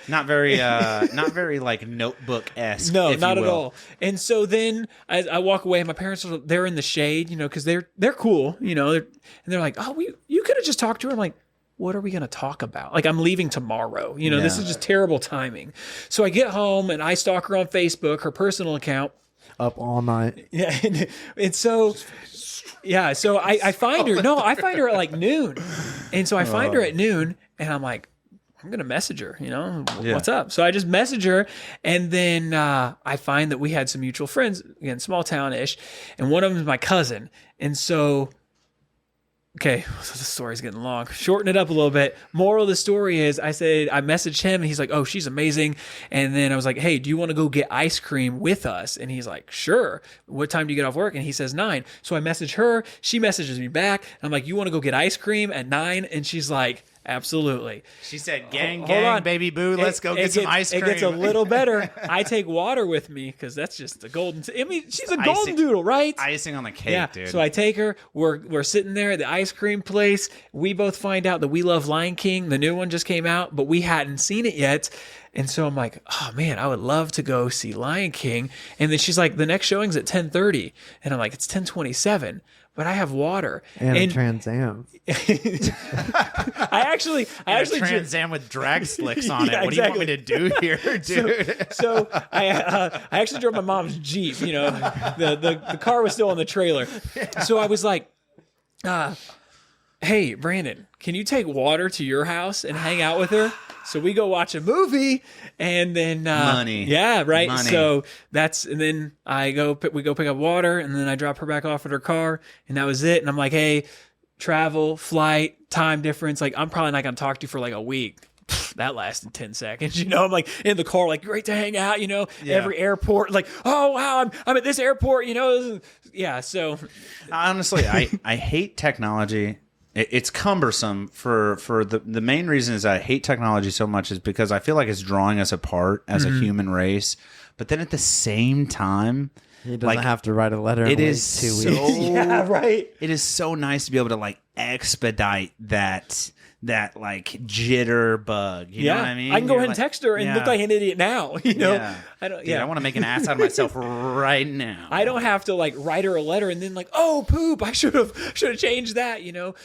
Not very like notebook-esque. No, if not you at will. all. And so then I walk away. My parents they're in the shade, because they're cool, and they're like, oh, you could have just talked to her. I'm like, what are we going to talk about? Like, I'm leaving tomorrow. This is just terrible timing. So I get home and I stalk her on Facebook, her personal account. Up all night. Yeah, and so. Yeah, so I find her. No, I find her at like noon, and so I find her at noon, and I'm like, I'm gonna message her. What's up? So I just message her, and then I find that we had some mutual friends, again, small town ish, and one of them is my cousin, and so. Okay, so the story's getting long. Shorten it up a little bit. Moral of the story is I messaged him and he's like, oh, she's amazing. And then I was like, hey, do you want to go get ice cream with us? And he's like, sure. What time do you get off work? And he says 9. So I message her. She messages me back. I'm like, you want to go get ice cream at 9? And she's like, absolutely. She said, gang, Hold on. baby boo, let's go get some ice cream. It gets a little better. I take water with me because that's just a golden... she's a golden doodle, right? Icing on the cake, dude. So I take her. We're sitting there at the ice cream place. We both find out that we love Lion King. The new one just came out, but we hadn't seen it yet. And so I'm like, oh, man, I would love to go see Lion King. And then she's like, the next showing's at 10:30. And I'm like, it's 10:27. But I have water and a Trans Am. I actually Trans Am with drag slicks on it. What exactly. do you want me to do here, dude? So I actually drove my mom's Jeep. The car was still on the trailer. So I was like, hey, Brandon, can you take water to your house and hang out with her? So we go watch a movie, and then money. Yeah, right. Money. So and then we go pick up water, and then I drop her back off at her car, and that was it. And I'm like, hey, travel, flight, time difference. Like, I'm probably not gonna talk to you for like a week. That lasted 10 seconds. I'm like in the car, like, great to hang out. Every airport, like, oh wow, I'm at this airport. Yeah. So honestly, I hate technology. It's cumbersome for the main reason is I hate technology so much is because I feel like it's drawing us apart as a human race. But then at the same time, he doesn't have to write a letter. It is 2 weeks. yeah, right. It is so nice to be able to like expedite that like jitter bug. You know what I mean? I can go ahead and text her and look like an idiot now. Yeah. I don't. Dude, I want to make an ass out of myself right now. I don't have to like write her a letter and then like, oh poop, I should have changed that.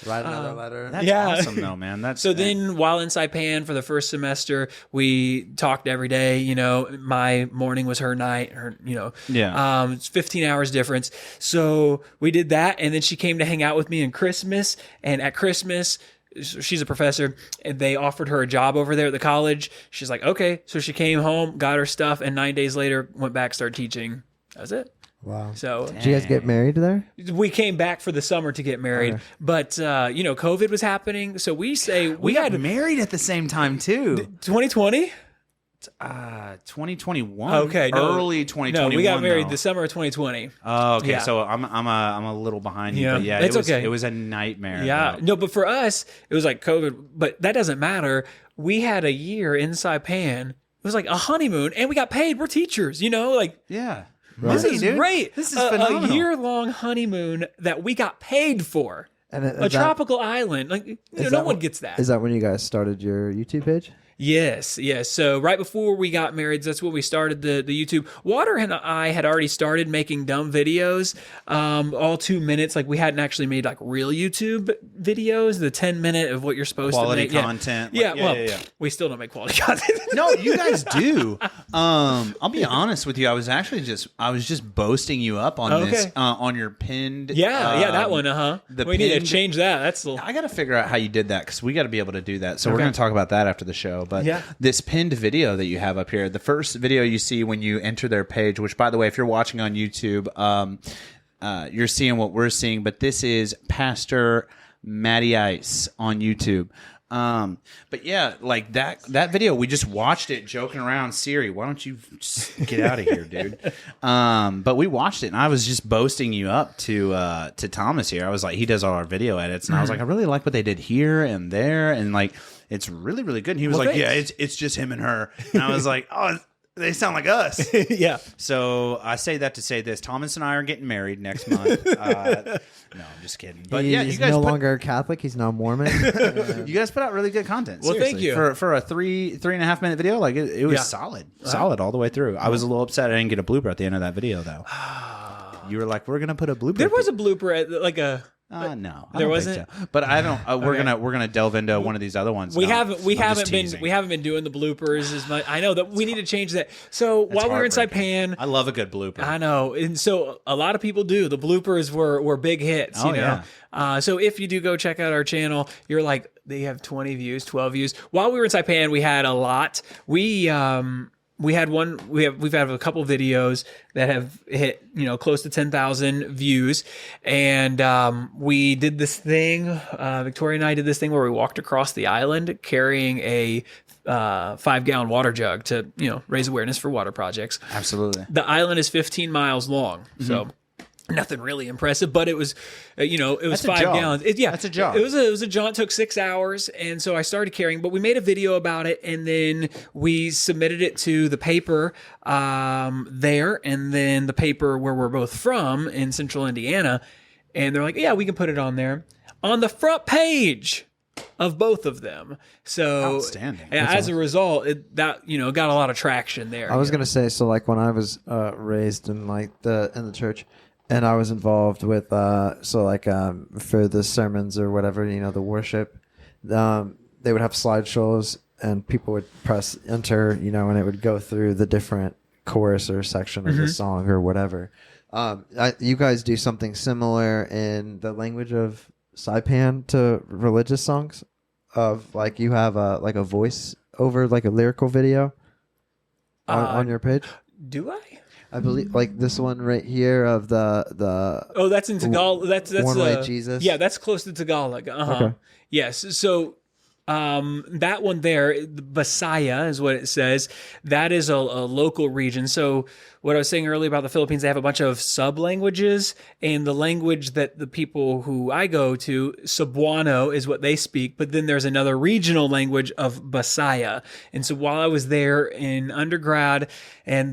Write another letter. That's awesome though, man. Then while in Saipan for the first semester, we talked every day. My morning was her night. It's 15 hours difference. So we did that, and then she came to hang out with me in Christmas. And at Christmas, she's a professor, and they offered her a job over there at the college. She's like, okay. So she came home, got her stuff, and 9 days later went back, started teaching. That was it. Wow. So did you guys get married there? We came back for the summer to get married, but COVID was happening. So we got married at the same time too. 2020? 2021. Okay, early 2021. No, we got married the summer of 2020. Oh, okay. Yeah. So I'm a little behind you, but yeah, it's okay. It was a nightmare. Yeah, though. no, but for us, it was like COVID, but that doesn't matter. We had a year in Saipan. It was like a honeymoon, and we got paid. We're teachers, Yeah. This is great. This is phenomenal. A year-long honeymoon that we got paid for. And a tropical island. Like, no one gets that. Is that when you guys started your YouTube page? Yes. So right before we got married, that's when we started the YouTube. Water and I had already started making dumb videos, all 2 minutes. Like, we hadn't actually made like real YouTube videos, the 10-minute of what you're supposed quality to make. Content. Yeah. We still don't make quality content. No, you guys do. I'll be honest with you. I was just boasting you up on this on your pinned. Yeah, that one. We need to change that. I got to figure out how you did that because we got to be able to do that. So we're going to talk about that after the show. But this pinned video that you have up here, the first video you see when you enter their page, which, by the way, if you're watching on YouTube, you're seeing what we're seeing. But this is Pastor Matty Ice on YouTube. But yeah, like that video, we just watched it joking around. Siri, why don't you just get out of here, dude? But we watched it, and I was just boasting you up to Thomas here. I was like, he does all our video edits, and I was like, I really like what they did here and there, and like it's really, really good. And he was like, yeah, it's just him and her, and I was like, oh. They sound like us. Yeah. So I say that to say this. Thomas and I are getting married next month. No, I'm just kidding. But yeah, he's you guys no longer Catholic. He's now Mormon. you guys put out really good content. Well, seriously. thank you. For a 3.5 minute video. Like it was solid all the way through. I was a little upset I didn't get a blooper at the end of that video though. You were like, we're gonna put a blooper. There was a blooper at like a. No, there wasn't. So. But I don't. We're gonna delve into one of these other ones. We haven't been doing the bloopers as much. I know that we need to change that. So while we were in Saipan, I love a good blooper. I know, and so a lot of people do. The bloopers were big hits. You know? Yeah. So if you do go check out our channel, you're like they have 20 views, 12 views. While we were in Saipan, we had a lot. We've had a couple videos that have hit, close to 10,000 views. And we did this thing, Victoria and I did this thing where we walked across the island carrying a 5-gallon water jug to, raise awareness for water projects. Absolutely. The island is 15 miles long. So nothing really impressive, but it was, it was That's 5 gallons. That's a job. It was a jaunt. It took 6 hours, and so I started carrying. But we made a video about it, and then we submitted it to the paper there, and then the paper where we're both from in Central Indiana, and they're like, "Yeah, we can put it on there on the front page of both of them." So outstanding. As a result, got a lot of traction there. I was gonna say, so like when I was raised in the church. And I was involved with, for the sermons or whatever, the worship, they would have slideshows and people would press enter, and it would go through the different chorus or section of the song or whatever. You guys do something similar in the language of Saipan to religious songs of like you have a voice over like a lyrical video on your page? Do I? I believe like this one right here of the oh, that's in Tagalog. That's One Way Jesus. Yeah, that's close to Tagalog. Okay. Yes. So that one there, Visaya is what it says. That is a local region. So what I was saying earlier about the Philippines, they have a bunch of sub-languages, and the language that the people who I go to, Cebuano is what they speak, but then there's another regional language of Bisaya. And so while I was there in undergrad, and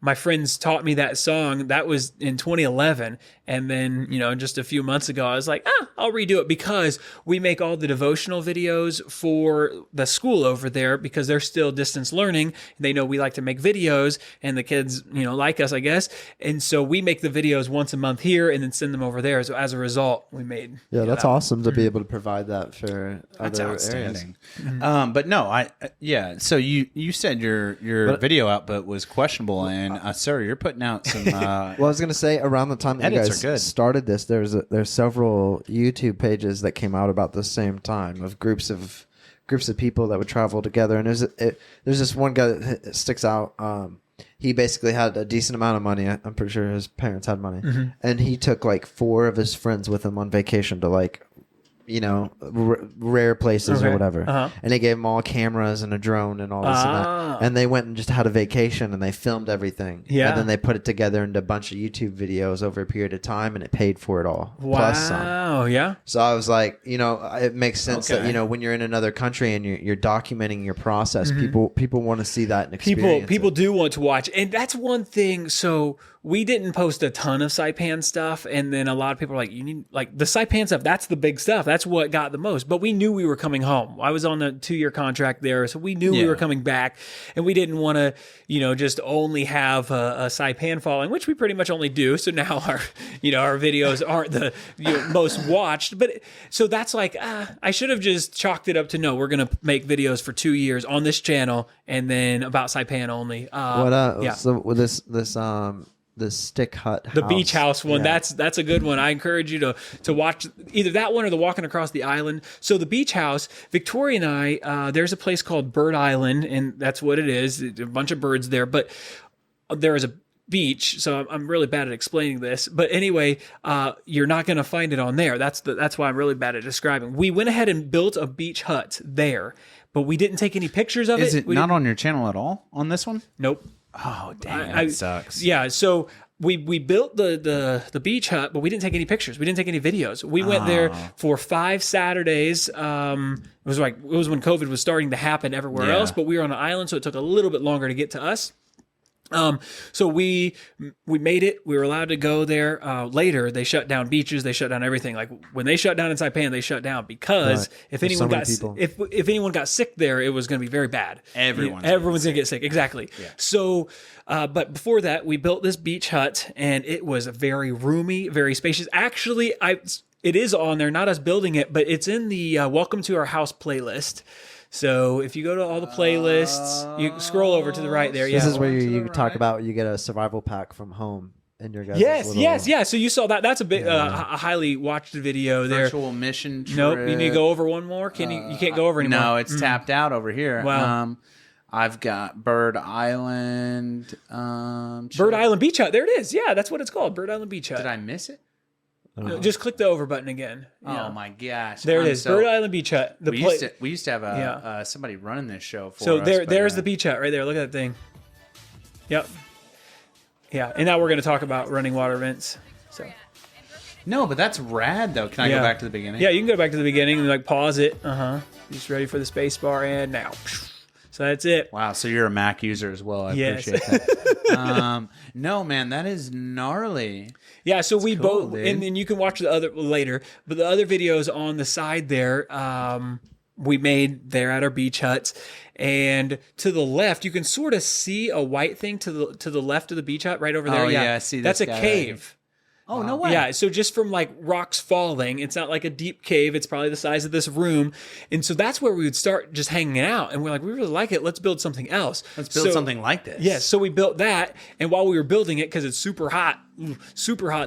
my friends taught me that song, that was in 2011, and then, just a few months ago, I was like, I'll redo it, because we make all the devotional videos for the school over there, because they're still distance learning. They know we like to make videos, and the kids, like us, I guess. And so we make the videos once a month here and then send them over there. So as a result, we made. Yeah, that's awesome to be able to provide that for that's other outstanding. areas. But no, so you said your video output was questionable, and sir, you're putting out some. Well, I was going to say around the time that you guys started this, there's several YouTube pages that came out about the same time of groups of people that would travel together, and there's this one guy that sticks out. He basically had a decent amount of money. I'm pretty sure his parents had money, and he took like 4 of his friends with him on vacation to like, rare places or whatever. And they gave them all cameras and a drone and all this and that. And they went and just had a vacation and they filmed everything. Yeah. And then they put it together into a bunch of YouTube videos over a period of time, and it paid for it all. Wow. Plus some. Yeah. So I was like, it makes sense that, when you're in another country and you're documenting your process, people want to see that and experience People it. do want to watch. And that's one thing. So we didn't post a ton of Saipan stuff, and then a lot of people are like, you need like the Saipan stuff, that's the big stuff. That's what got the most. But we knew we were coming home. I was on a 2-year contract there, so we knew we were coming back, and we didn't want to, just only have a Saipan following, which we pretty much only do. So now our videos aren't the most watched. But so that's like, I should have just chalked it up to no, we're gonna make videos for 2 years on this channel, and then about Saipan only. So with the stick hut house. The beach house one, that's a good one. I encourage you to watch either that one or the walking across the island. So the beach house, Victoria and I, there's a place called Bird Island, and that's what it is. A bunch of birds there, but there is beach. So I'm really bad at explaining this, but anyway, you're not going to find it on there. That's why I'm really bad at describing. We went ahead and built a beach hut there, but we didn't take any pictures of it. Is it not on your channel at all on this one? Nope. Oh, dang, that sucks. Yeah, so we built the beach hut, but we didn't take any pictures. We didn't take any videos. We went there for 5 Saturdays. It was when COVID was starting to happen everywhere else, but we were on an island, so it took a little bit longer to get to us. So we made it. We were allowed to go there. Later, they shut down beaches. They shut down everything. Like when they shut down in Saipan, they shut down because if anyone if anyone got sick there, it was going to be very bad. Everyone's going to get sick. Exactly. Yeah. So, but before that, we built this beach hut, and it was very roomy, very spacious. Actually, it is on there, not us building it, but it's in the Welcome to Our House playlist. So if you go to all the playlists, you scroll over to the right there. This is where you talk about you get a survival pack from home in your guys' Yes. So you saw that. That's a bit a highly watched video there. Virtual mission trip. Nope. You need to go over one more. You can't go over anymore. No, it's tapped out over here. Wow. I've got Bird Island. Bird Island Beach Hut. There it is. Yeah, that's what it's called. Bird Island Beach Hut. Did I miss it? No, just click the over button again. Yeah. Oh my gosh! There it is. Bird Island Beach Hut. We used to have somebody running this show for us. So there's the beach hut right there. Look at that thing. Yep. Yeah, and now we're going to talk about running water events. So. No, but that's rad though. Can I go back to the beginning? Yeah, you can go back to the beginning and like pause it. Just ready for the space bar and now. So that's it. Wow, so you're a Mac user as well. I appreciate that. No, man, that is gnarly. Yeah, so we both, and you can watch the other later, but the other videos on the side there, we made there at our beach huts. And to the left, you can sort of see a white thing to the left of the beach hut right over there. Oh, yeah, I see that's a cave. Oh, no way. Yeah, so just from like rocks falling, it's not like a deep cave. It's probably the size of this room. And so that's where we would start just hanging out. And we're like, we really like it. Let's build something else. Let's build something like this. Yes. So we built that. And while we were building it, because it's super hot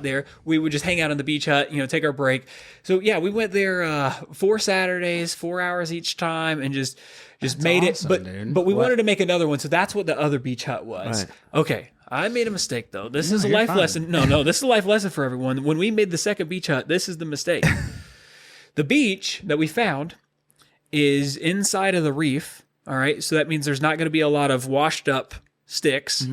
there, we would just hang out on the beach hut, take our break. So yeah, we went there 4 Saturdays, 4 hours each time, and just made awesome, it. But we wanted to make another one. So that's what the other beach hut was. Right. Okay. I made a mistake, though. This is a life lesson. No, this is a life lesson for everyone. When we made the second beach hut, this is the mistake. The beach that we found is inside of the reef, all right? So that means there's not going to be a lot of washed up sticks,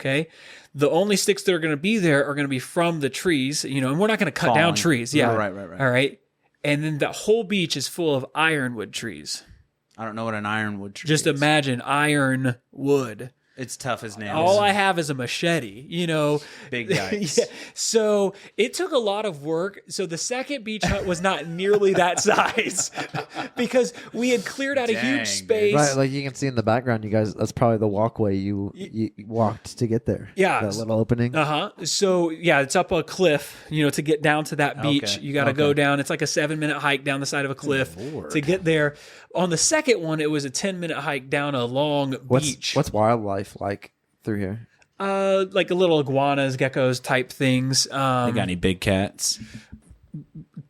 okay? The only sticks that are going to be there are going to be from the trees, and we're not going to cut down trees. Yeah. Right. All right? And then the whole beach is full of ironwood trees. I don't know what an ironwood tree is. Just imagine ironwood. It's tough as nails. All I have is a machete, Big guys. Yeah. So it took a lot of work. So the second beach hut was not nearly that size because we had cleared out a huge space. Right, like you can see in the background, you guys, that's probably the walkway you walked to get there. Yeah. That little opening. So yeah, it's up a cliff, to get down to that beach. You got to go down. It's like a 7-minute hike down the side of a cliff to get there. On the second one, it was a 10-minute hike down a long beach. What's wildlife like through here? Like a little iguanas, geckos type things. They got any big cats?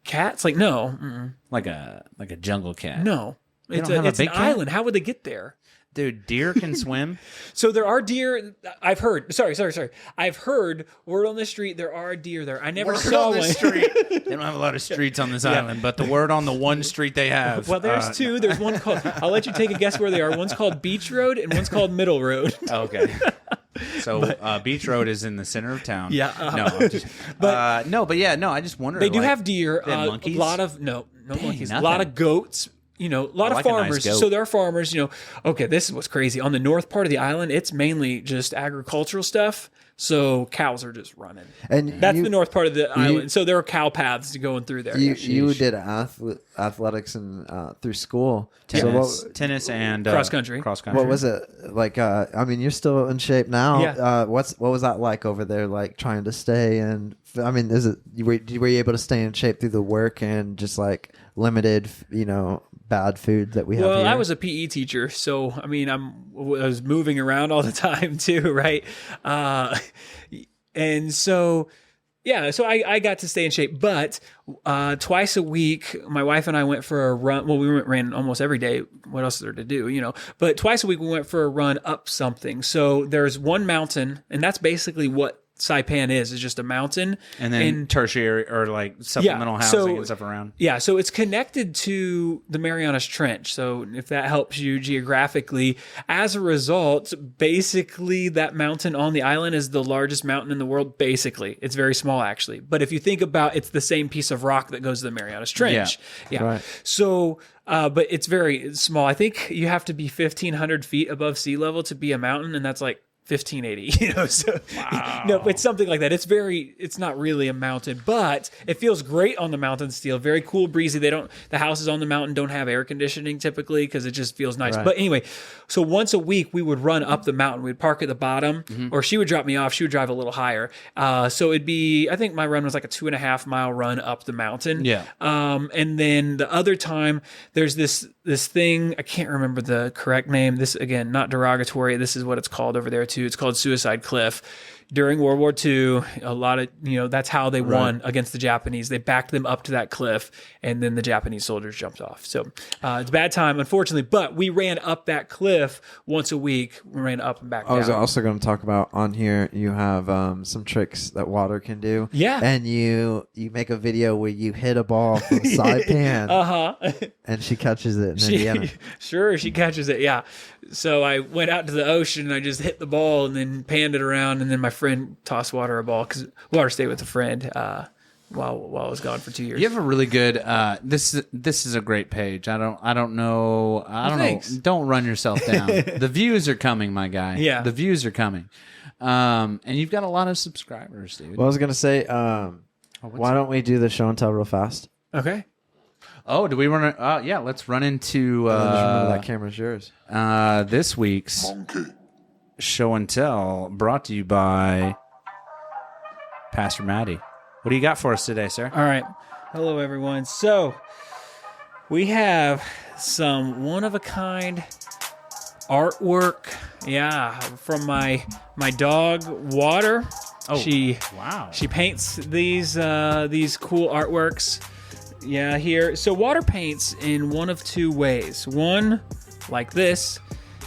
Cats? Like no. Mm-mm. Like a jungle cat? No. It's an island. How would they get there? Dude, deer can swim. So there are deer. I've heard. Sorry. I've heard word on the street there are deer there. I never saw one. Street. They don't have a lot of streets on this island, but the word on the one street they have. Well, there's two. There's one called. I'll let you take a guess where they are. One's called Beach Road and one's called Middle Road. Okay. So Beach Road is in the center of town. Yeah. No, I just wondered. They do have deer. Monkeys? A lot of no monkeys. A lot of goats. A lot of farmers. Nice so there are farmers, okay, this is what's crazy. On the north part of the island, it's mainly just agricultural stuff. So cows are just running. And that's the north part of the island. So there are cow paths going through there. You did athletics and through school. Tennis and cross country. What was it like? You're still in shape now. Yeah. What was that like over there? Like trying to stay and were you able to stay in shape through the work and just like limited, bad food that we have here? Well, I was a PE teacher, so I was moving around all the time too, right? And so Yeah, so I got to stay in shape, but twice a week, my wife and I went for a run. Well, ran almost every day. What else is there to do, But twice a week, we went for a run up something. So there's one mountain, and that's basically what Saipan is just a mountain. And then tertiary or like supplemental housing and stuff around. Yeah, so it's connected to the Marianas Trench. So if that helps you geographically, as a result, basically that mountain on the island is the largest mountain in the world, basically. It's very small, actually. But if you think about it's the same piece of rock that goes to the Marianas Trench. Yeah. Right. So, but it's very small. I think you have to be 1,500 feet above sea level to be a mountain, and that's like 1580, so no, it's something like that. It's not really a mountain, but it feels great on the mountain still. Very cool, breezy. The houses on the mountain don't have air conditioning typically because it just feels nice. Right. But anyway, so once a week we would run up the mountain. We'd park at the bottom, or she would drop me off. She would drive a little higher. So it'd be, I think my run was like a 2.5 mile run up the mountain. Yeah. And then the other time there's this thing, I can't remember the correct name. This, again, not derogatory. This is what it's called over there too. It's called Suicide Cliff. During World War II, a lot of, that's how they won against the Japanese. They backed them up to that cliff, and then the Japanese soldiers jumped off. So it's a bad time, unfortunately, but we ran up that cliff once a week. We ran up and back down. I was also going to talk about on here, you have some tricks that water can do. Yeah. And you make a video where you hit a ball from Saipan. And she catches it in Indiana. Sure, she catches it, yeah. So I went out to the ocean and I just hit the ball and then panned it around, and then my friend tossed Water a ball because Water stayed with a friend while I was gone for 2 years. You have a really good. This is a great page. I don't know. Don't run yourself down. The views are coming, my guy. Yeah, the views are coming. And you've got a lot of subscribers, dude. Well, I was gonna say, why don't we do the show and tell real fast? Okay. Oh, do we run? Yeah, let's run into. Just remember that camera's yours. This week's show and tell brought to you by Pastor Matty. What do you got for us today, sir? All right. Hello, everyone. So we have some one-of-a-kind artwork. Yeah, from my dog Water. Oh, she paints these cool artworks. Yeah, here. So Water paints in one of two ways. One, like this.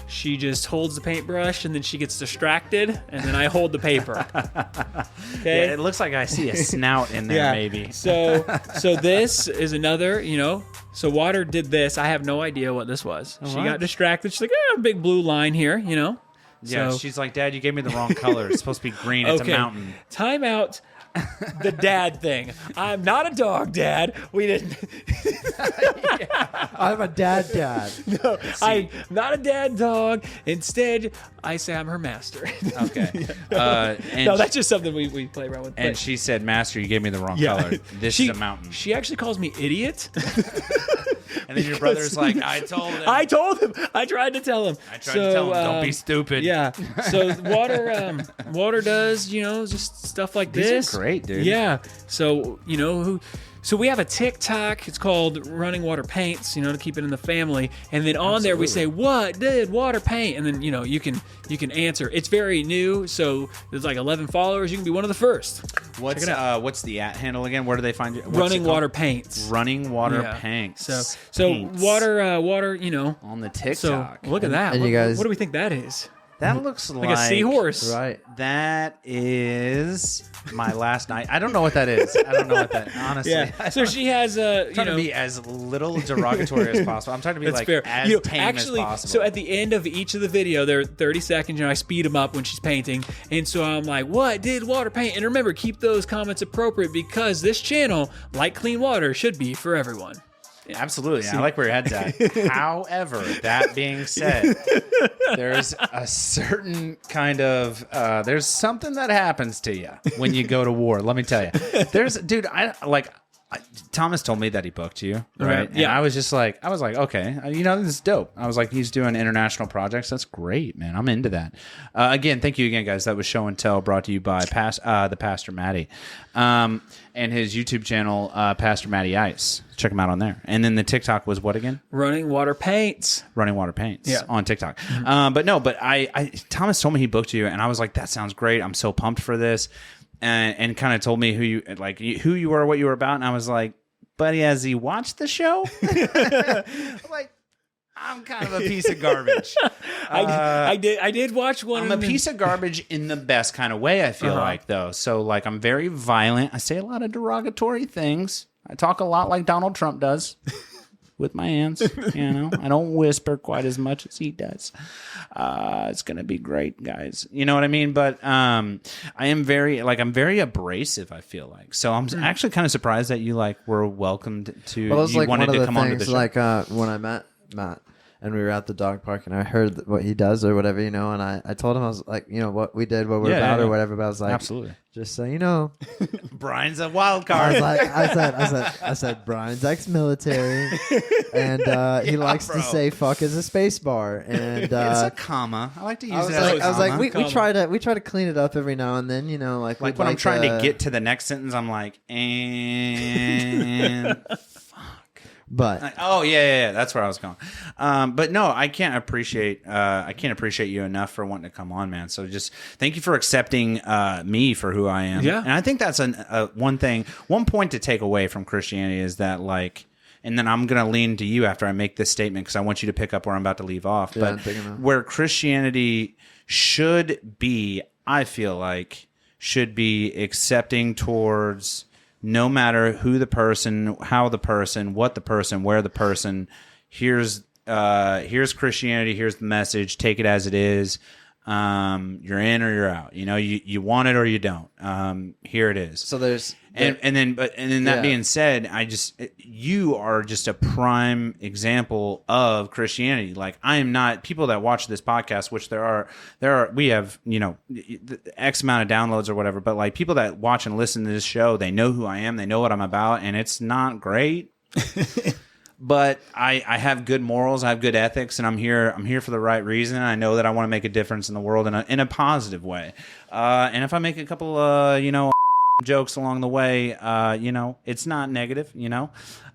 She just holds the paintbrush and then she gets distracted, and then I hold the paper. Okay. Yeah, it looks like I see a snout in there, maybe. So this is another, So Water did this. I have no idea what this was. She got distracted. She's like, a big blue line here, Yeah, So, she's like, Dad, you gave me the wrong color. It's supposed to be green. It's a mountain. Time out. The dad thing. I'm not a dog, Dad. We didn't. I'm a dad. No, I'm not a dad dog. Instead, I say I'm her master. Okay. No, that's just something we play around with. And she said, Master, you gave me the wrong color. This is a mountain. She actually calls me idiot. And then your brother's like, I told him. I tried to tell him. Don't be stupid. Yeah. So Water does, just stuff like this. These are great, dude. Yeah. So, so we have a TikTok. It's called Running Water Paints, to keep it in the family. And then on there we say, what did Water paint? And then, you can answer. It's very new. So there's like 11 followers. You can be one of the first. What's the @ handle again? Where do they find you? Running Water Paints. Running Water Paints. So Paints. Water, on the TikTok. So look at that. And you guys, what do we think that is? That looks like a seahorse. Right. That is my last night. I don't know what that is. I don't know what that, honestly. Yeah. So she has trying to be as little derogatory as possible. I'm trying to be like fair. as tame actually, as possible. So at the end of each of the video, they're 30 seconds. I speed them up when she's painting. And so I'm like, what did Water paint? And remember, keep those comments appropriate because this channel, like clean water, should be for everyone. Absolutely. I like where your head's at. However, that being said, there's a certain kind of there's something that happens to you when you go to war. Let me tell you. Thomas told me that he booked you, right? Okay. Yeah. And I was like, okay, this is dope. I was like, he's doing international projects. That's great, man. I'm into that. Again, thank you again, guys. That was Show and Tell brought to you by the Pastor Matty, and his YouTube channel, Pastor Matty Ice. Check him out on there. And then the TikTok was what again? Running Water Paints. Running Water Paints. Yeah. On TikTok. But I Thomas told me he booked you, and I was like, that sounds great. I'm so pumped for this. and kind of told me who you were, what you were about, and I was like, buddy, has he watched the show? Like, I'm kind of a piece of garbage. I did watch one. I'm a piece of garbage in the best kind of way, I feel like, though. So, like, I'm very violent. I say a lot of derogatory things. I talk a lot like Donald Trump does with my hands. You know, I don't whisper quite as much as he does. It's going to be great, guys. You know what I mean? But I am I'm very abrasive, I feel like. So I'm actually kind of surprised that you, like, were welcomed to, Well, it was you like wanted one of to the come onto the things, show. like when I met Matt and we were at the dog park and I heard what he does or whatever, you know, and I told him, I was like, you know, what we did, what we're about or whatever, but I was like, absolutely. Just so you know, Brian's a wild I card. was like, I said, Brian's ex-military, and he likes to say "fuck" as a space bar, and It's a comma. I like to use it as a I was like, comma. we try to clean it up every now and then, you know, like Like when I'm trying to get to the next sentence, I'm like, and but like, oh yeah, that's where I was going. But no, I can't appreciate you enough for wanting to come on, man. So just thank you for accepting me for who I am. Yeah, and I think that's one point to take away from Christianity is that, like. And then I'm going to lean to you after I make this statement because I want you to pick up where I'm about to leave off. Yeah, but where Christianity should be, I feel like, should be accepting towards no matter who the person, how the person, what the person, where the person. Here's Christianity. Here's the message. Take it as it is. You're in or you're out. You know, you want it or you don't. Here it is. So there's and then that being said, you are just a prime example of Christianity. Like, I am not, people that watch this podcast, which there are we have, you know, X amount of downloads or whatever, but like people that watch and listen to this show, they know who I am, they know what I'm about, and it's not great. But I have good morals, I have good ethics, and I'm here for the right reason. I know that I want to make a difference in the world in a positive way. And if I make a couple jokes along the way, it's not negative, but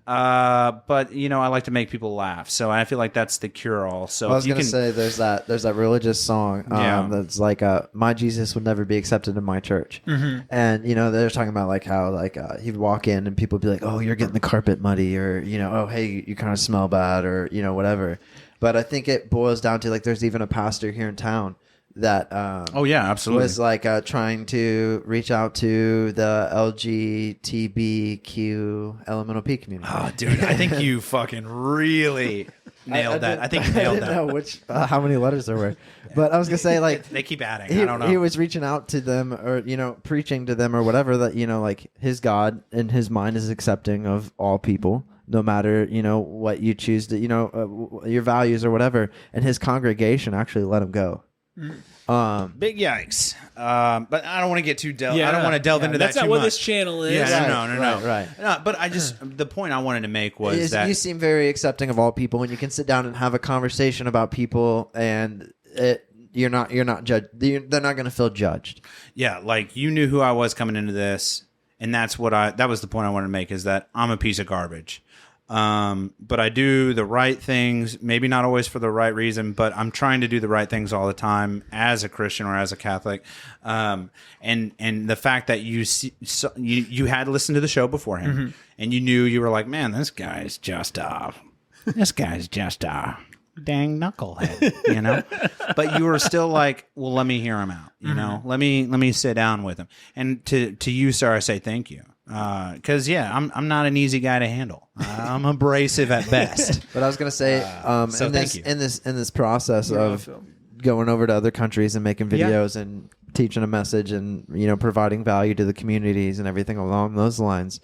I like to make people laugh. So I feel like that's the cure all. So I was going to say there's that religious song that's like my Jesus would never be accepted in my church. Mm-hmm. And they're talking about like how he'd walk in and people would be like, oh, you're getting the carpet muddy, or oh, hey, you kind of smell bad, or whatever. But I think it boils down to, like, there's even a pastor here in town that oh yeah, absolutely, was like trying to reach out to the LGBTQ elemental P community. Oh, dude, I think you fucking really nailed that. I think you nailed that. I didn't know how many letters there were, but I was gonna say, like, they keep adding. I don't know. He was reaching out to them, or preaching to them, or whatever, that like his God in his mind is accepting of all people, no matter what you choose to your values or whatever. And his congregation actually let him go. Big yikes. But I don't want to get too I don't want to delve into that too much. That's not what this channel is. Yeah, right. No, but the point I wanted to make was that you seem very accepting of all people, and you can sit down and have a conversation about people, and you're not judged. They're not going to feel judged. Yeah, like, you knew who I was coming into this, and that was the point I wanted to make, is that I'm a piece of garbage. But I do the right things, maybe not always for the right reason, but I'm trying to do the right things all the time as a Christian or as a Catholic. And the fact that you had listened to the show beforehand, and you knew, you were like, man, this guy's just a dang knucklehead, but you were still like, well, let me hear him out, let me sit down with him. And to you, sir, I say thank you. Because I'm not an easy guy to handle. I'm abrasive at best. But I was gonna say, so thank you. in this process of going over to other countries and making videos and teaching a message and providing value to the communities and everything along those lines,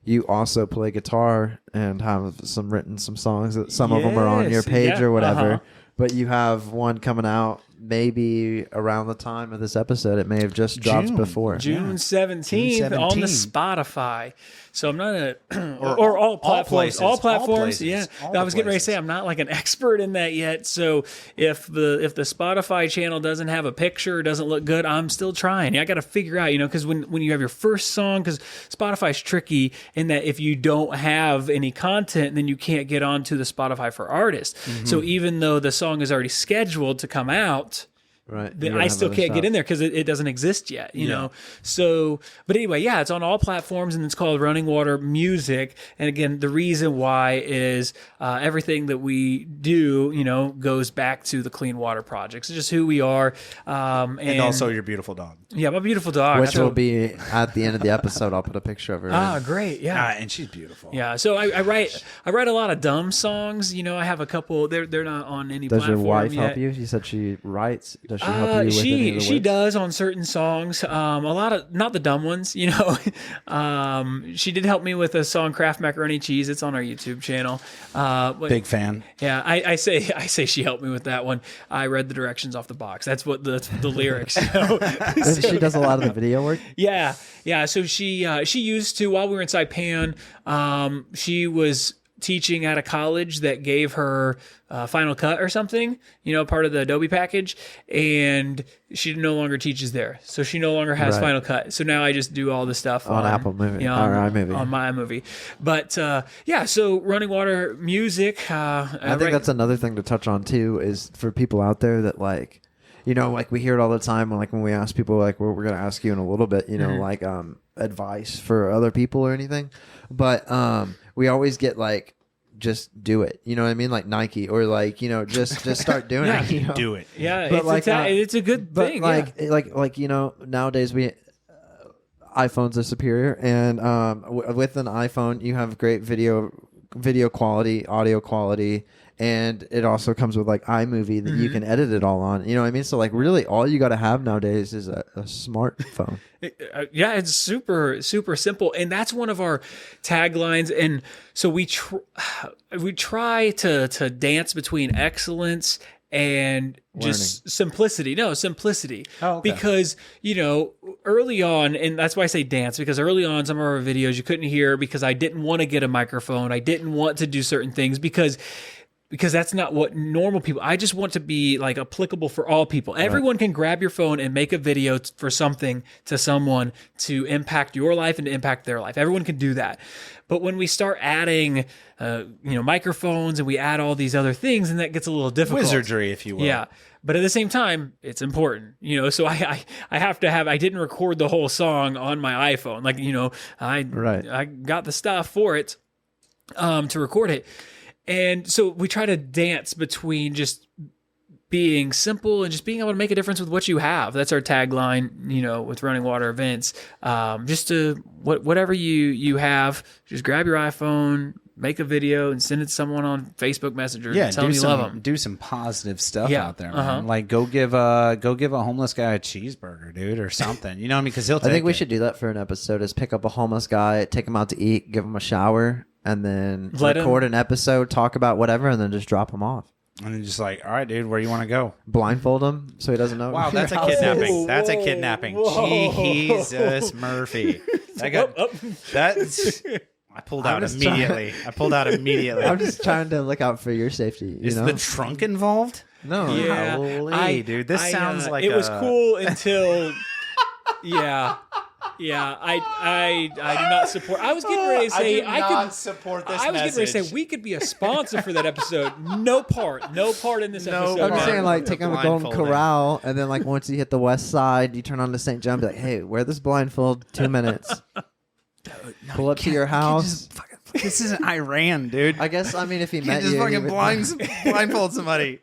you also play guitar and have some songs that some of them are on your page or whatever. But you have one coming out maybe around the time of this episode. It may have just dropped before. June 17th on the Spotify. So I'm not or all platforms. All places. Yeah. All I was getting ready to say, I'm not like an expert in that yet. So if the Spotify channel doesn't have a picture, doesn't look good, I'm still trying. I got to figure out, because when you have your first song, because Spotify's tricky in that if you don't have any content, then you can't get onto the Spotify for artists. Mm-hmm. So even though the song is already scheduled to come out, Right. I still can't get in there because it doesn't exist yet, you know? So, but anyway, yeah, it's on all platforms and it's called Running Water Music. And again, the reason why is everything that we do, you know, goes back to the Clean Water Project. It's just who we are. And also your beautiful dog. Yeah, my beautiful dog. Which will be at the end of the episode. I'll put a picture of her. Ah, great. Yeah. And she's beautiful. Yeah. So I write a lot of dumb songs. You know, I have a couple, they're not on any Does platform your wife yet. help you? You said she writes. Does she help you with any of the She words? does on certain songs. A lot of not the dumb ones, you know. She did help me with a song "Kraft Macaroni Cheese." It's on our YouTube channel. Big fan. Yeah, I say she helped me with that one. I read the directions off the box. That's what the lyrics. You know? She does a lot of the video work. Yeah. So she used to, while we were inside Pan. She was teaching at a college that gave her Final Cut or something, you know, part of the Adobe package, and she no longer teaches there, so she no longer has Right. Final Cut. So now I just do all the stuff On Apple Movie, you know, or iMovie. on my iMovie. But yeah, so Running Water Music. I think that's another thing to touch on too, is for people out there that like, you know, like we hear it all the time when we ask people like what we're going to ask you in a little bit, you know, like advice for other people or anything. But we always get like, just do it. You know what I mean? Like Nike or like, you know, just start doing it. You know? Do it. Yeah, But it's, like, it's a good But thing. like, you know, nowadays iPhones are superior, and with an iPhone you have great video quality, audio quality, and it also comes with like iMovie that you can edit it all on. You know what I mean? So like really all you got to have nowadays is a smartphone. Yeah, it's super simple, and that's one of our taglines. And so we try to dance between excellence and just simplicity. No, simplicity. Oh, okay. Because, you know, early on, and that's why I say dance, because early on some of our videos you couldn't hear because I didn't want to get a microphone. I didn't want to do certain things because that's not what normal people. I just want to be like applicable for all people. Everyone can grab your phone and make a video for something to someone to impact your life and to impact their life. Everyone can do that. But when we start adding, you know, microphones and we add all these other things, and that gets a little difficult. Wizardry, if you will. Yeah. But at the same time, it's important, you know, so I have to have, I didn't record the whole song on my iPhone. Like, you know, I got the stuff for it, to record it. And so we try to dance between just being simple and just being able to make a difference with what you have. That's our tagline, you know, with Running Water events. Just to whatever you have, just grab your iPhone, make a video, and send it to someone on Facebook Messenger. Yeah, and tell them you love them. Do some positive stuff Yeah, out there, man. Like go give a homeless guy a cheeseburger, dude, or something. You know what I mean? Because he'll. I think we should do that for an episode. Is pick up a homeless guy, take him out to eat, give him a shower, and then record an episode, talk about whatever, and then just drop him off. And then just like, all right, dude, where you want to go? Blindfold him so he doesn't know. Wow, that's a kidnapping. That's a kidnapping. Jesus Murphy. That's. I pulled out immediately. I'm just trying to look out for your safety. Is the trunk involved? No. Yeah, Holy, dude, this sounds like it was cool until, yeah. I do not support. I was getting ready to say I could support this. I was getting ready to say we could be a sponsor for that episode. No part in this episode. I'm just saying, like, The take him to Golden blindfolding. Corral, and then, like, once you hit the west side, you turn on to St. John, be like, hey, wear this blindfold 2 minutes. Pull up to your house. This isn't Iran, dude. I guess, I mean, if he met just you. fucking blindfold somebody.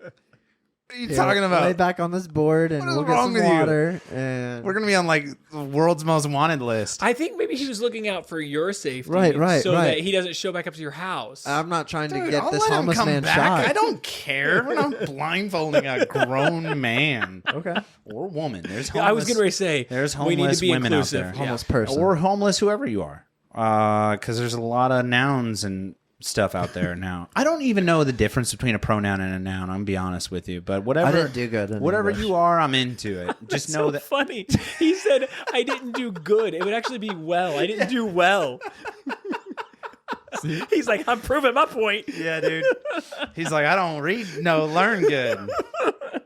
What are you talking about? Lay back on this board, and What is we'll get wrong some with you? water. And We're gonna be on like the world's most wanted list. I think maybe he was looking out for your safety, Right, so right. that he doesn't show back up to your house. I'm not trying to Dude, get I'll this let him homeless come man back. shot. I don't care. We're not blindfolding a grown man Okay. or woman. There's Yeah, homeless. I was getting ready to say There's we need to homeless be women out inclusive. there. Yeah. Homeless person. or homeless, whoever you are, because there's a lot of nouns and stuff out there now. I don't even know the difference between a pronoun and a noun. I'm gonna be honest with you, but whatever. I didn't do good in Whatever English. you are, I'm into it. Just know so that. funny. He said I didn't do good. It would actually be well. I didn't do well. He's like, I'm proving my point. Yeah, dude. He's like, I don't learn good.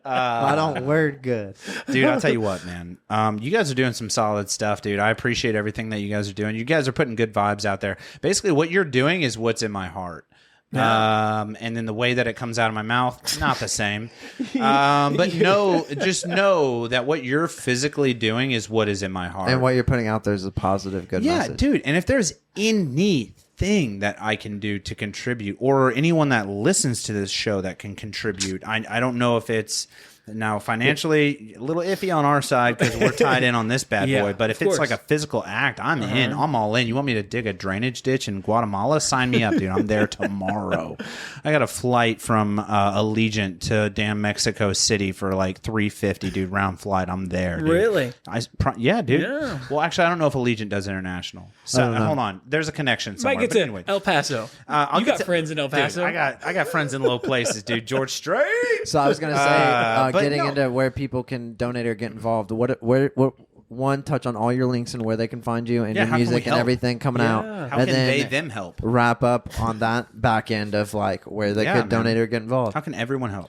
I don't word good. Dude, I'll tell you what, man. You guys are doing some solid stuff, dude. I appreciate everything that you guys are doing. You guys are putting good vibes out there. Basically, what you're doing is what's in my heart. And then the way that it comes out of my mouth, not the same. But just know that what you're physically doing is what is in my heart. And what you're putting out there is a positive, good message. Yeah, dude. And if there's anything that I can do to contribute, or anyone that listens to this show that can contribute, I don't know if it's now financially a little iffy on our side because we're tied in on this bad boy. But if it's like a physical act, I'm in. I'm all in. You want me to dig a drainage ditch in Guatemala? Sign me up, dude. I'm there tomorrow. I got a flight from Allegiant to damn Mexico City for like $350, dude. Round flight. I'm there. Dude. Really? Yeah, dude. Yeah. Well, actually, I don't know if Allegiant does international. So hold on. There's a connection somewhere. Might get to anyway. El Paso. You got friends in El Paso? Dude, I got friends in low places, dude. George Strait. So I was going to say, getting into where people can donate or get involved. One, touch on all your links and where they can find you and your music and everything coming out. How and can then them help? Wrap up on that back end of like where they could donate or get involved. How can everyone help?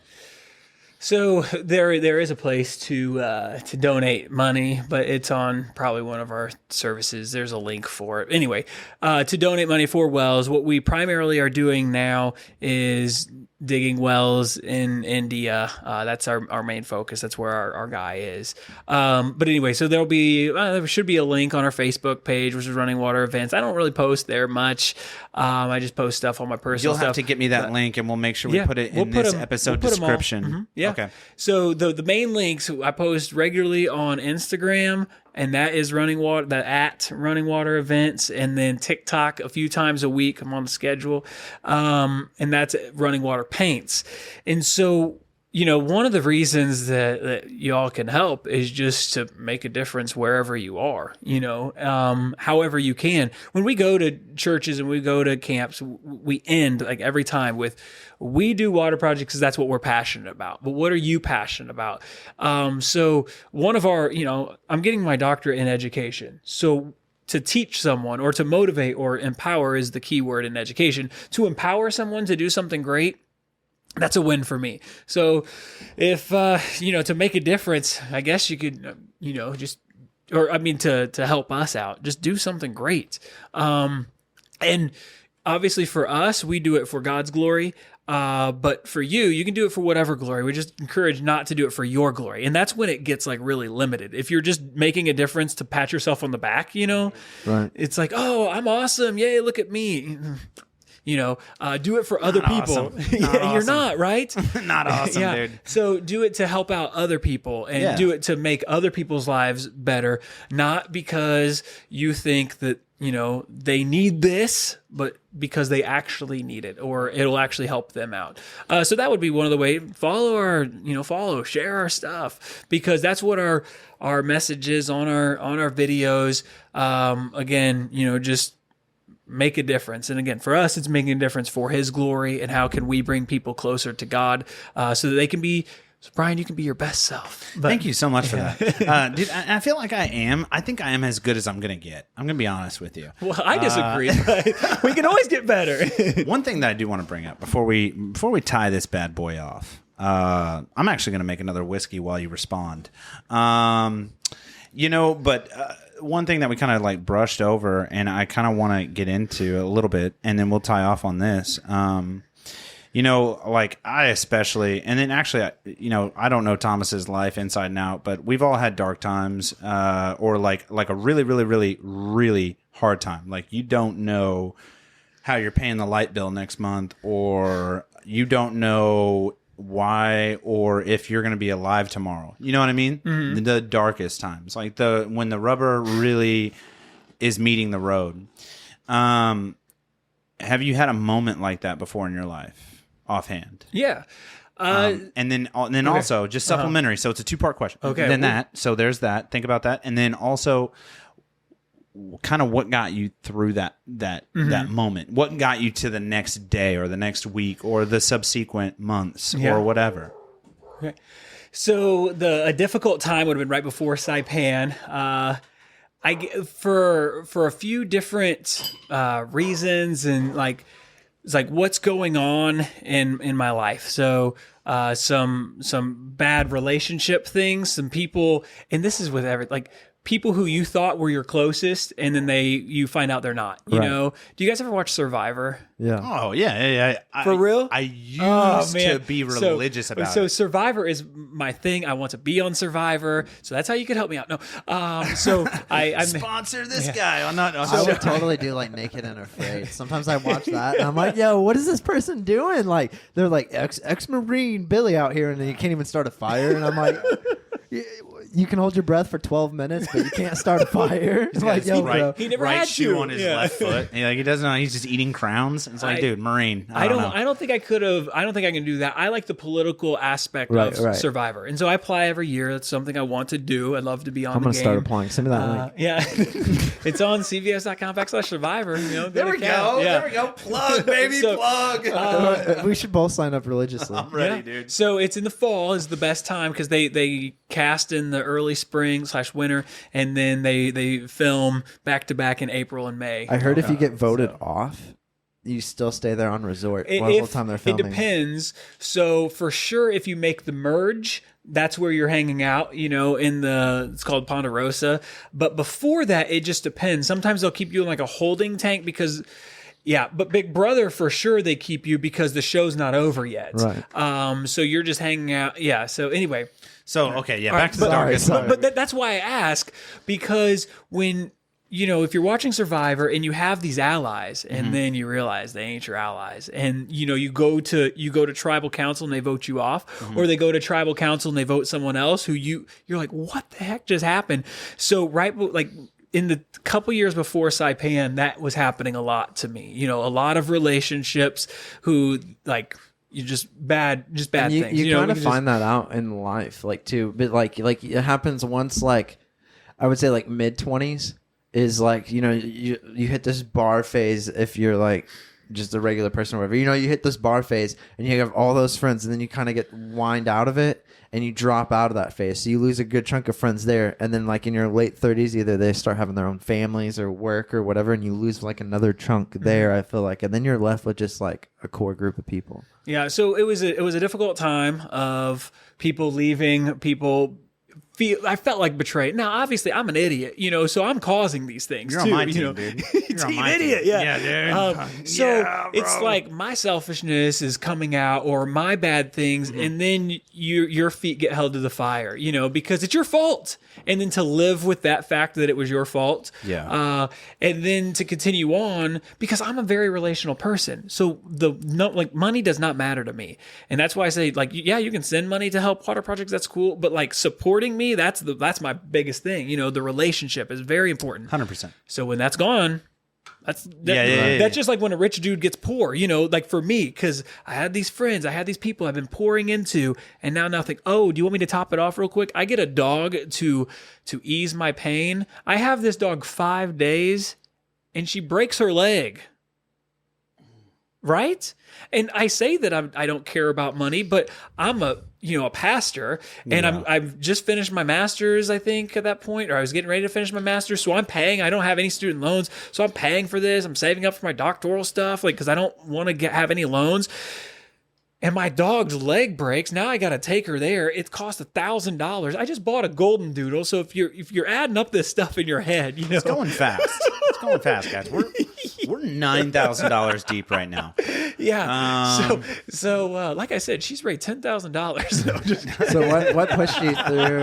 So there is a place to donate money, but it's on probably one of our services. There's a link for it. Anyway, to donate money for wells, what we primarily are doing now is digging wells in India. That's our main focus. That's where our guy is. But anyway, so there should be a link on our Facebook page, which is Running Water Events. I don't really post there much. I just post stuff on my personal stuff. You'll have to get me that link, and we'll make sure we put it in this episode description. Mm-hmm. Yeah. Okay. So the main links I post regularly on Instagram, and that is Running Water, at Running Water Events, and then TikTok a few times a week. I'm on the schedule, and that's Running Water Paints. And so, one of the reasons that y'all can help is just to make a difference wherever you are, however you can. When we go to churches and we go to camps, we end like every time with, we do water projects because that's what we're passionate about. But what are you passionate about? So one of our, I'm getting my doctorate in education. So to teach someone or to motivate or empower is the key word in education. To empower someone to do something great, that's a win for me. So if, to make a difference, I guess you could, to help us out, just do something great. And obviously for us, we do it for God's glory. But for you can do it for whatever glory. We just encourage not to do it for your glory. And that's when it gets like really limited. If you're just making a difference to pat yourself on the back, right. It's like, oh, I'm awesome. Yay, look at me. Do it for other people. Awesome. You're not, right? Not awesome, dude. So do it to help out other people and do it to make other people's lives better, not because you think that, they need this, but because they actually need it or it'll actually help them out. So that would be one of the ways. Share our stuff, because that's what our message is on our videos. Again, just make a difference. And again, for us, it's making a difference for His glory. And how can we bring people closer to God so that they can be. So Brian, you can be your best self. Thank you so much for that. Dude, I feel like I think I am as good as I'm going to get. I'm going to be honest with you. Well, I disagree, but we can always get better. One thing that I do want to bring up before we tie this bad boy off, I'm actually going to make another whiskey while you respond. But one thing that we kind of like brushed over and I kind of want to get into a little bit, and then we'll tie off on this. Like I especially, and then actually, I don't know Thomas's life inside and out, but we've all had dark times, or like a really, really, really, really hard time. Like you don't know how you're paying the light bill next month, or you don't know why, or if you're going to be alive tomorrow. You know what I mean? Mm-hmm. The darkest times, like when the rubber really is meeting the road. Have you had a moment like that before in your life? Offhand. Yeah. And then okay. Also just supplementary. So it's a 2-part question. Okay. Then so there's that. Think about that. And then also kind of what got you through that moment. What got you to the next day or the next week or the subsequent months or whatever. Okay. So a difficult time would have been right before Saipan. For a few different reasons, and it's like what's going on in my life. So some bad relationship things, some people, and this is with people who you thought were your closest, and then you find out they're not. You Right. know? Do you guys ever watch Survivor? Yeah. Oh yeah. For real? I used to be religious about So it. Survivor is my thing. I want to be on Survivor, so that's how you can help me out. No, so I'm Sponsor this guy. I'm not. I would totally do like Naked and Afraid. Sometimes I watch that and I'm like, yo, what is this person doing? Like they're like ex-Marine Billy out here and then you can't even start a fire. And I'm like, you can hold your breath for 12 minutes, but you can't start a fire. It's like, yo, bro. He never right had shoe to. on his Yeah. left foot. He doesn't know. He's just eating crowns. It's like, dude, Marine. I don't know. I don't think I could have. I don't think I can do that. I like the political aspect Right, of right. Survivor, and so I apply every year. That's something I want to do. I'd love to be on. I'm the going to start game. applying. Send me that link. Yeah, it's on cvs.com/survivor. You know, There we go. Yeah. There we go. Plug, baby, So, plug. We should both sign up religiously. I'm ready, Yeah. dude. So it's in the fall is the best time because they cast in the early spring/winter, and then they film back to back in April and May. I heard if you get voted off, you still stay there on resort the whole time they're It filming. depends. So for sure, if you make the merge, that's where you're hanging out, you know, it's called Ponderosa. But before that, it just depends. Sometimes they'll keep you in like a holding tank because, but Big Brother for sure they keep you because the show's not over yet. Right. So you're just hanging out. Yeah. So anyway. So okay, yeah. All Back right, to the darkest. sorry. But that's why I ask, because when, you know, if you're watching Survivor and you have these allies and then you realize they ain't your allies, and you know you go to tribal council and they vote you off, or they go to tribal council and they vote someone else who you're like, what the heck just happened? So like in the couple years before Saipan, that was happening a lot to me. You know, a lot of relationships who like you just bad And things. you know, kind of you just- find that out in life, like too. But like it happens once, like I would say, like mid-20s is like, you know, you hit this bar phase if you're like just a regular person or whatever. You know, you hit this bar phase and you have all those friends, and then you kind of get whined out of it and you drop out of that phase. So you lose a good chunk of friends there, and then like in your late 30s, either they start having their own families or work or whatever, and you lose like another chunk there. I feel like, and then you're left with just like a core group of people. Yeah, so it was a difficult time of people leaving, people I felt like betrayed. Now, obviously, I'm an idiot, you know, so I'm causing these things You're too. on my you team, know? dude. You're on an my idiot, team. yeah. Yeah, dude. So Yeah, it's bro. like my selfishness is coming out, or my bad things, and then your feet get held to the fire, you know, because it's your fault. And then to live with that fact that it was your fault, and then to continue on, because I'm a very relational person. So money does not matter to me, and that's why I say, like, yeah, you can send money to help water projects. That's cool, but like supporting me, that's my biggest thing. You know, the relationship is very important. 100%. So when that's gone, that's Yeah. that's just like when a rich dude gets poor, you know, like for me, because I had these friends, I had these people I've been pouring into, and now nothing. Oh, do you want me to top it off real quick? I get a dog to ease my pain. I have this dog 5 days, and she breaks her leg. Right? And I say that I don't care about money, but I'm a pastor, and I've just finished my master's, I think, at that point, or I was getting ready to finish my master's, so I'm paying. I don't have any student loans, so I'm paying for this. I'm saving up for my doctoral stuff, like, because I don't want to have any loans. And my dog's leg breaks. Now I got to take her there. It cost $1,000. I just bought a Golden Doodle. So if you're adding up this stuff in your head, you know, It's going fast. It's going fast, guys. We're $9,000 deep right now. yeah. So like I said, she's raised $10,000. So what pushed you through?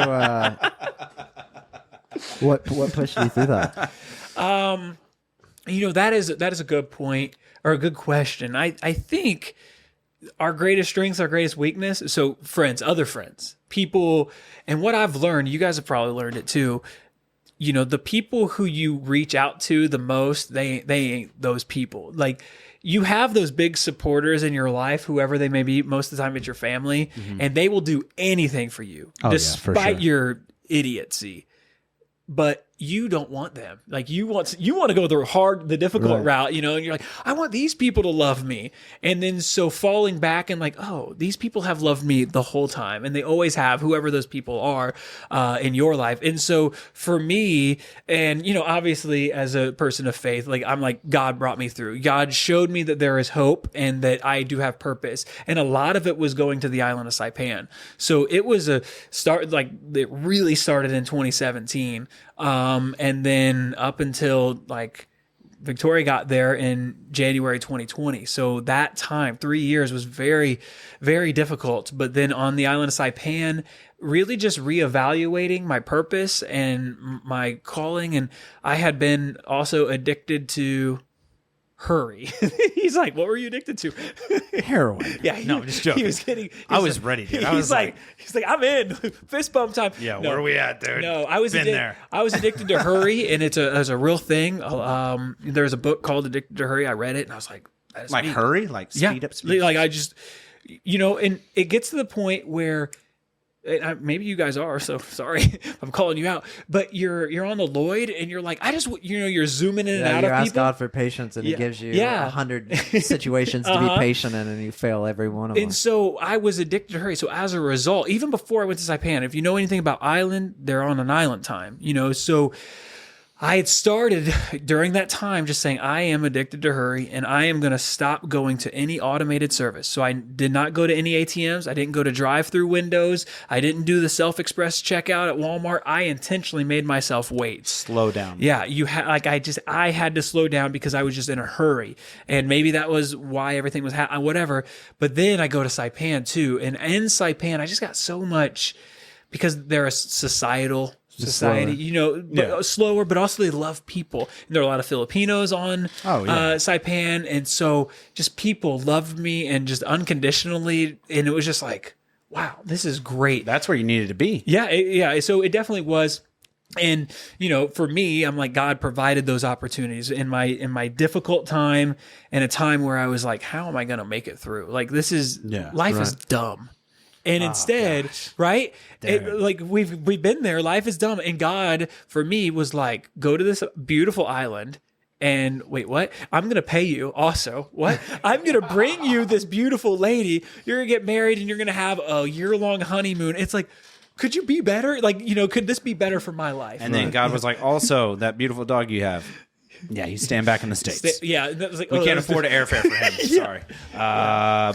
What pushed you through that? You know, that is a good point, or a good question. I think our greatest strengths, our greatest weakness. So friends, other friends, people, and what I've learned, you guys have probably learned it too. You know, the people who you reach out to the most, they ain't those people. Like, you have those big supporters in your life, whoever they may be. Most of the time it's your family, and they will do anything for you, Oh, yeah, for despite sure. your idiocy. But you don't want them. Like you want to go the difficult route, you know, and you're like, I want these people to love me. And then so falling back and like, oh, these people have loved me the whole time. And they always have, whoever those people are in your life. And so for me, and, you know, obviously as a person of faith, like I'm like, God brought me through. God showed me that there is hope and that I do have purpose. And a lot of it was going to the island of Saipan. So it was a start, like it really started in 2017. And then up until like Victoria got there in January 2020. So that time, 3 years, was very, very difficult. But then on the island of Saipan, really just reevaluating my purpose and my calling. And I had been also addicted to hurry. He's like, what were you addicted to? Heroin. Yeah. No, I'm just joking. He was kidding. I was ready, dude. I was like, he's like, I'm in. Fist bump time. yeah, No. where are we at, dude? No, I was there. I was addicted to hurry, and it's a real thing. There's a book called Addicted to Hurry. I read it, and I was like, that is Like me. hurry, like speed up, speed. Like I just, you know, and it gets to the point where. Maybe you guys are, so sorry I'm calling you out, but you're on the Lloyd and you're like, I just, you know, you're zooming in and out you of ask people. God for patience and he gives you 100 situations to be patient in, and you fail every one of them. And so I was addicted to hurry. So as a result, even before I went to Saipan, if you know anything about island, they're on an island time, you know, so I had started during that time just saying, I am addicted to hurry and I am going to stop going to any automated service. So I did not go to any ATMs. I didn't go to drive-through windows. I didn't do the self-express checkout at Walmart. I intentionally made myself wait. Slow down. Yeah, I had to slow down because I was just in a hurry. And maybe that was why everything was whatever. But then I go to Saipan too. And in Saipan, I just got so much because they're a society, slower. you know, slower, but also they love people. And there are a lot of Filipinos on Saipan. And so just people loved me and just unconditionally. And it was just like, wow, this is great. That's where you needed to be. Yeah. So it definitely was. And, you know, for me, I'm like, God provided those opportunities in my difficult time, and a time where I was like, how am I going to make it through? Like, life is dumb. And instead, right? Like we've been there. Life is dumb. And God, for me, was like, go to this beautiful island and wait, what? I'm going to pay you also. What? I'm going to bring you this beautiful lady. You're going to get married and you're going to have a year-long honeymoon. It's like, could you be better? Like, you know, could this be better for my life? And then God was like, also, that beautiful dog you have. Yeah, he's staying back in the States. That was like, we can't afford airfare for him. Sorry.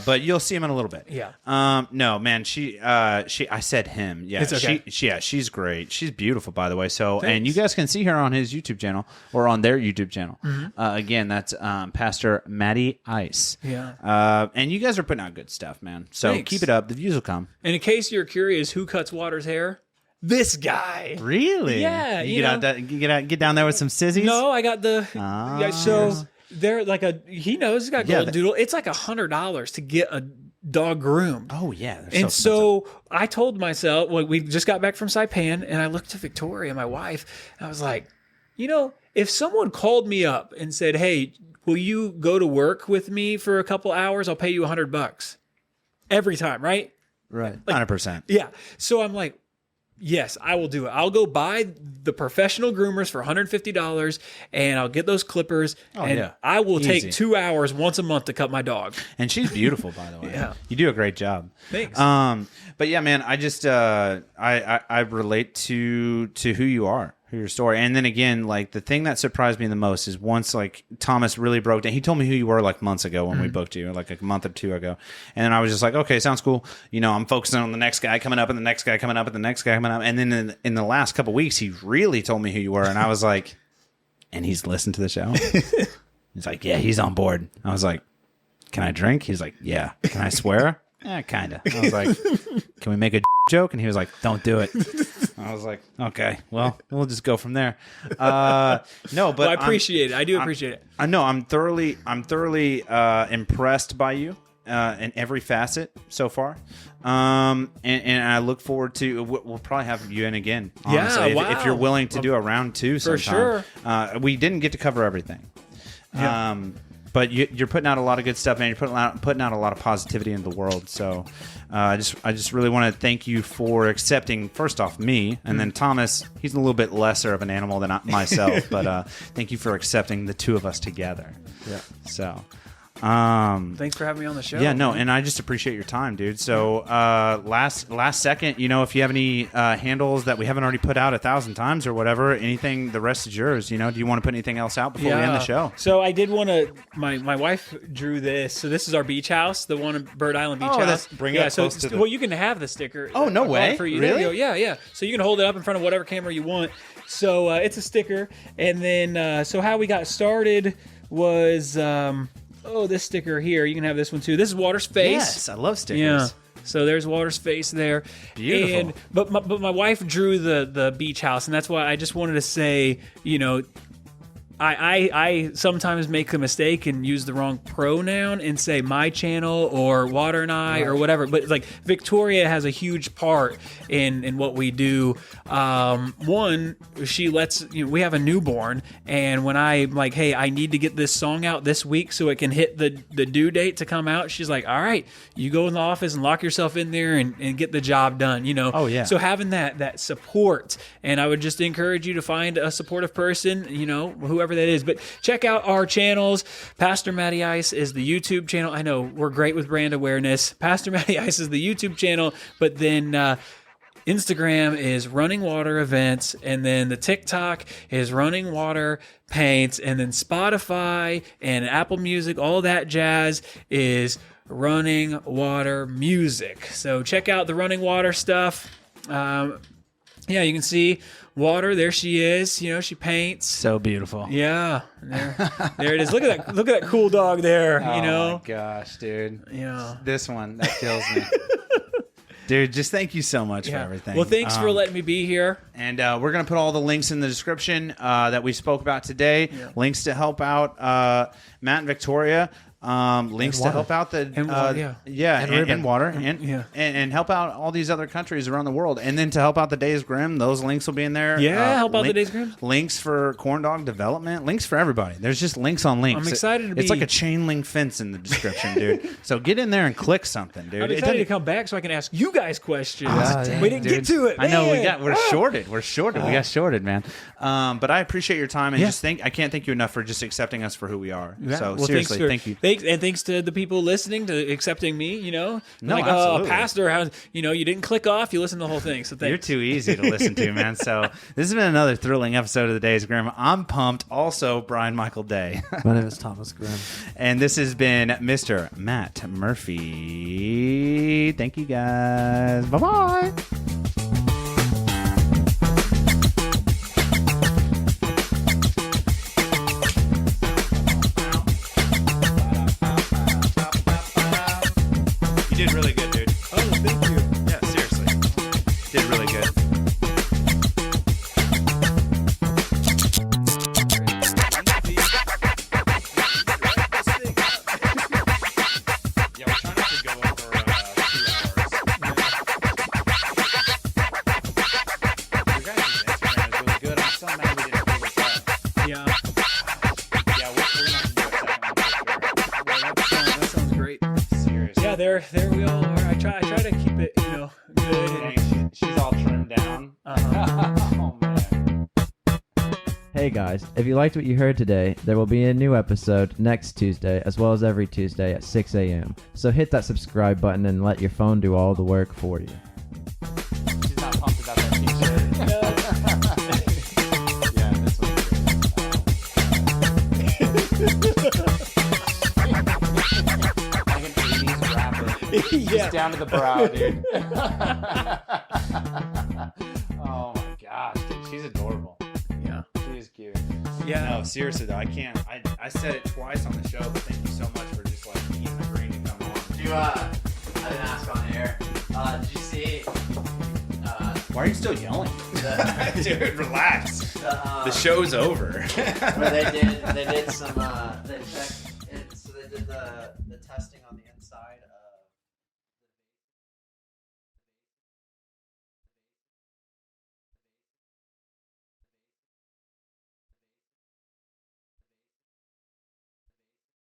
But you'll see him in a little bit. Yeah. No, man, I said him. Yeah. It's okay. She's great. She's beautiful, by the way. So, Thanks. and you guys can see her on his YouTube channel or on their YouTube channel. Again, that's Pastor Maddie Ice. Yeah. And you guys are putting out good stuff, man. So Thanks. keep it up. The views will come. And in case you're curious, who cuts Water's hair? This guy. Really? Yeah. You get down there with some sissies? No, I got the. Ah. So they're like he knows he's got Golden Doodle. It's like $100 to get a dog groomed. Oh yeah. And so I told myself, well, we just got back from Saipan, and I looked to Victoria, my wife, and I was like, you know, if someone called me up and said, hey, will you go to work with me for a couple hours? I'll pay you $100 every time, right? Right. 100%. Yeah. So I'm like, yes, I will do it. I'll go buy the professional groomers for $150 and I'll get those clippers I will take 2 hours once a month to cut my dog. And she's beautiful, by the way. Yeah. You do a great job. Thanks. But yeah, man, I just I relate to who you are, your story. And then again, like the thing that surprised me the most is once like Thomas really broke down, he told me who you were like months ago when we booked you, like a month or two ago. And then I was just like, okay, sounds cool. You know, I'm focusing on the next guy coming up and the next guy coming up and the next guy coming up. And then in the last couple of weeks, he really told me who you were. And I was like, and he's listened to the show. He's like, yeah, he's on board. I was like, can I drink? He's like, yeah. Can I swear? Yeah, kind of. I was like, can we make a joke? And he was like, don't do it. I was like, okay, well, we'll just go from there. No, but I appreciate it. I do appreciate it. I know I'm thoroughly impressed by you in every facet so far. And I look forward to, we'll probably have you in again, honestly, Yeah, if you're willing to do a round two sometime. For sure. We didn't get to cover everything. Yeah. but you're putting out a lot of good stuff, man. You're putting out a lot of positivity in the world. So I just really want to thank you for accepting, first off, me, and then Thomas. He's a little bit lesser of an animal than myself, but thank you for accepting the two of us together. Yeah. So. Thanks for having me on the show. Yeah, no, and I just appreciate your time, dude. So, last second, if you have any handles that we haven't already put out 1,000 times or whatever, anything, the rest is yours. Do you want to put anything else out before we end the show? So I did want to. My wife drew this. So this is our beach house, the one in Bird Island Beach House. Bring it close to the. Well, you can have the sticker. Oh, no way! For you. Really? Yeah. So you can hold it up in front of whatever camera you want. So it's a sticker, and then so how we got started was. This sticker here. You can have this one too. This is Water's face. Yes, I love stickers. Yeah. So there's Water's face there. Beautiful. But my wife drew the beach house, and that's why I just wanted to say, I sometimes make a mistake and use the wrong pronoun and say my channel or Water and I or whatever. But it's like Victoria has a huge part in what we do. One, she lets we have a newborn, and when I'm like, hey, I need to get this song out this week so it can hit the due date to come out, she's like, all right, you go in the office and lock yourself in there and get the job done. Oh yeah. So having that support, and I would just encourage you to find a supportive person, whoever that is. But check out our channels. Pastor Matty Ice is the YouTube channel. I know we're great with brand awareness. Pastor Matty Ice is the YouTube channel, but then Instagram is Running Water Events, and then the TikTok is Running Water Paints, and then Spotify and Apple Music, all that jazz is Running Water Music. So check out the Running Water stuff. You can see Water. There she is. She paints. So beautiful. Yeah, there it is. Look at that cool dog there. Oh my gosh, dude. This one that kills me. Dude, just thank you so much for everything. Well, thanks for letting me be here. And we're going to put all the links in the description that we spoke about today. Yeah. Links to help out Matt and Victoria. Links to help out the and water and help out all these other countries around the world, and then to help out the Days Grimm, those links will be in there. Help out the Days Grimm. Links for corn dog development, links for everybody. There's just links on links. I'm excited to be. It's like a chain link fence in the description, dude. So get in there and click something, dude. I'm excited to come back so I can ask you guys questions. We didn't get to it. I know we're shorted. We got shorted, man. But I appreciate your time, and I can't thank you enough for just accepting us for who we are. Yeah. So seriously, thank you. And thanks to the people listening to accepting me. Absolutely. Pastor, how you didn't click off, you listened to the whole thing. So thanks. You're too easy to listen to, man. So this has been another thrilling episode of the Days Grimm. I'm pumped. Also, Brian Michael Day. My name is Thomas Grimm, and this has been Mr. Matt Murphy. Thank you, guys. Bye bye. You did really good, dude. Oh, thank you. Yeah, seriously. Did really good. Yeah, we're trying not to go over 2 hours. Your guys' Instagram is really good. I'm so mad we didn't figure this out. Yeah. Yeah, we're going to have to do a second one for sure. That sounds great. Seriously. Yeah, there we all are. I try to keep it, good. Dang, she's all trimmed down. Oh, man. Hey guys, if you liked what you heard today, there will be a new episode next Tuesday, as well as every Tuesday at 6 a.m. So hit that subscribe button and let your phone do all the work for you. She's not pumped about that t-shirt. Yeah, this one's great. Like an 80s rapper. Just down to the brow, dude. Oh my gosh, dude. She's adorable. Yeah. She is cute. Yeah. No, seriously though, I can't. I said it twice on the show, but thank you so much for just being the green to come on. I didn't ask on air. Did you see? Why are you still yelling? Dude, relax. The show's over. Where they did some. They checked it, so they did the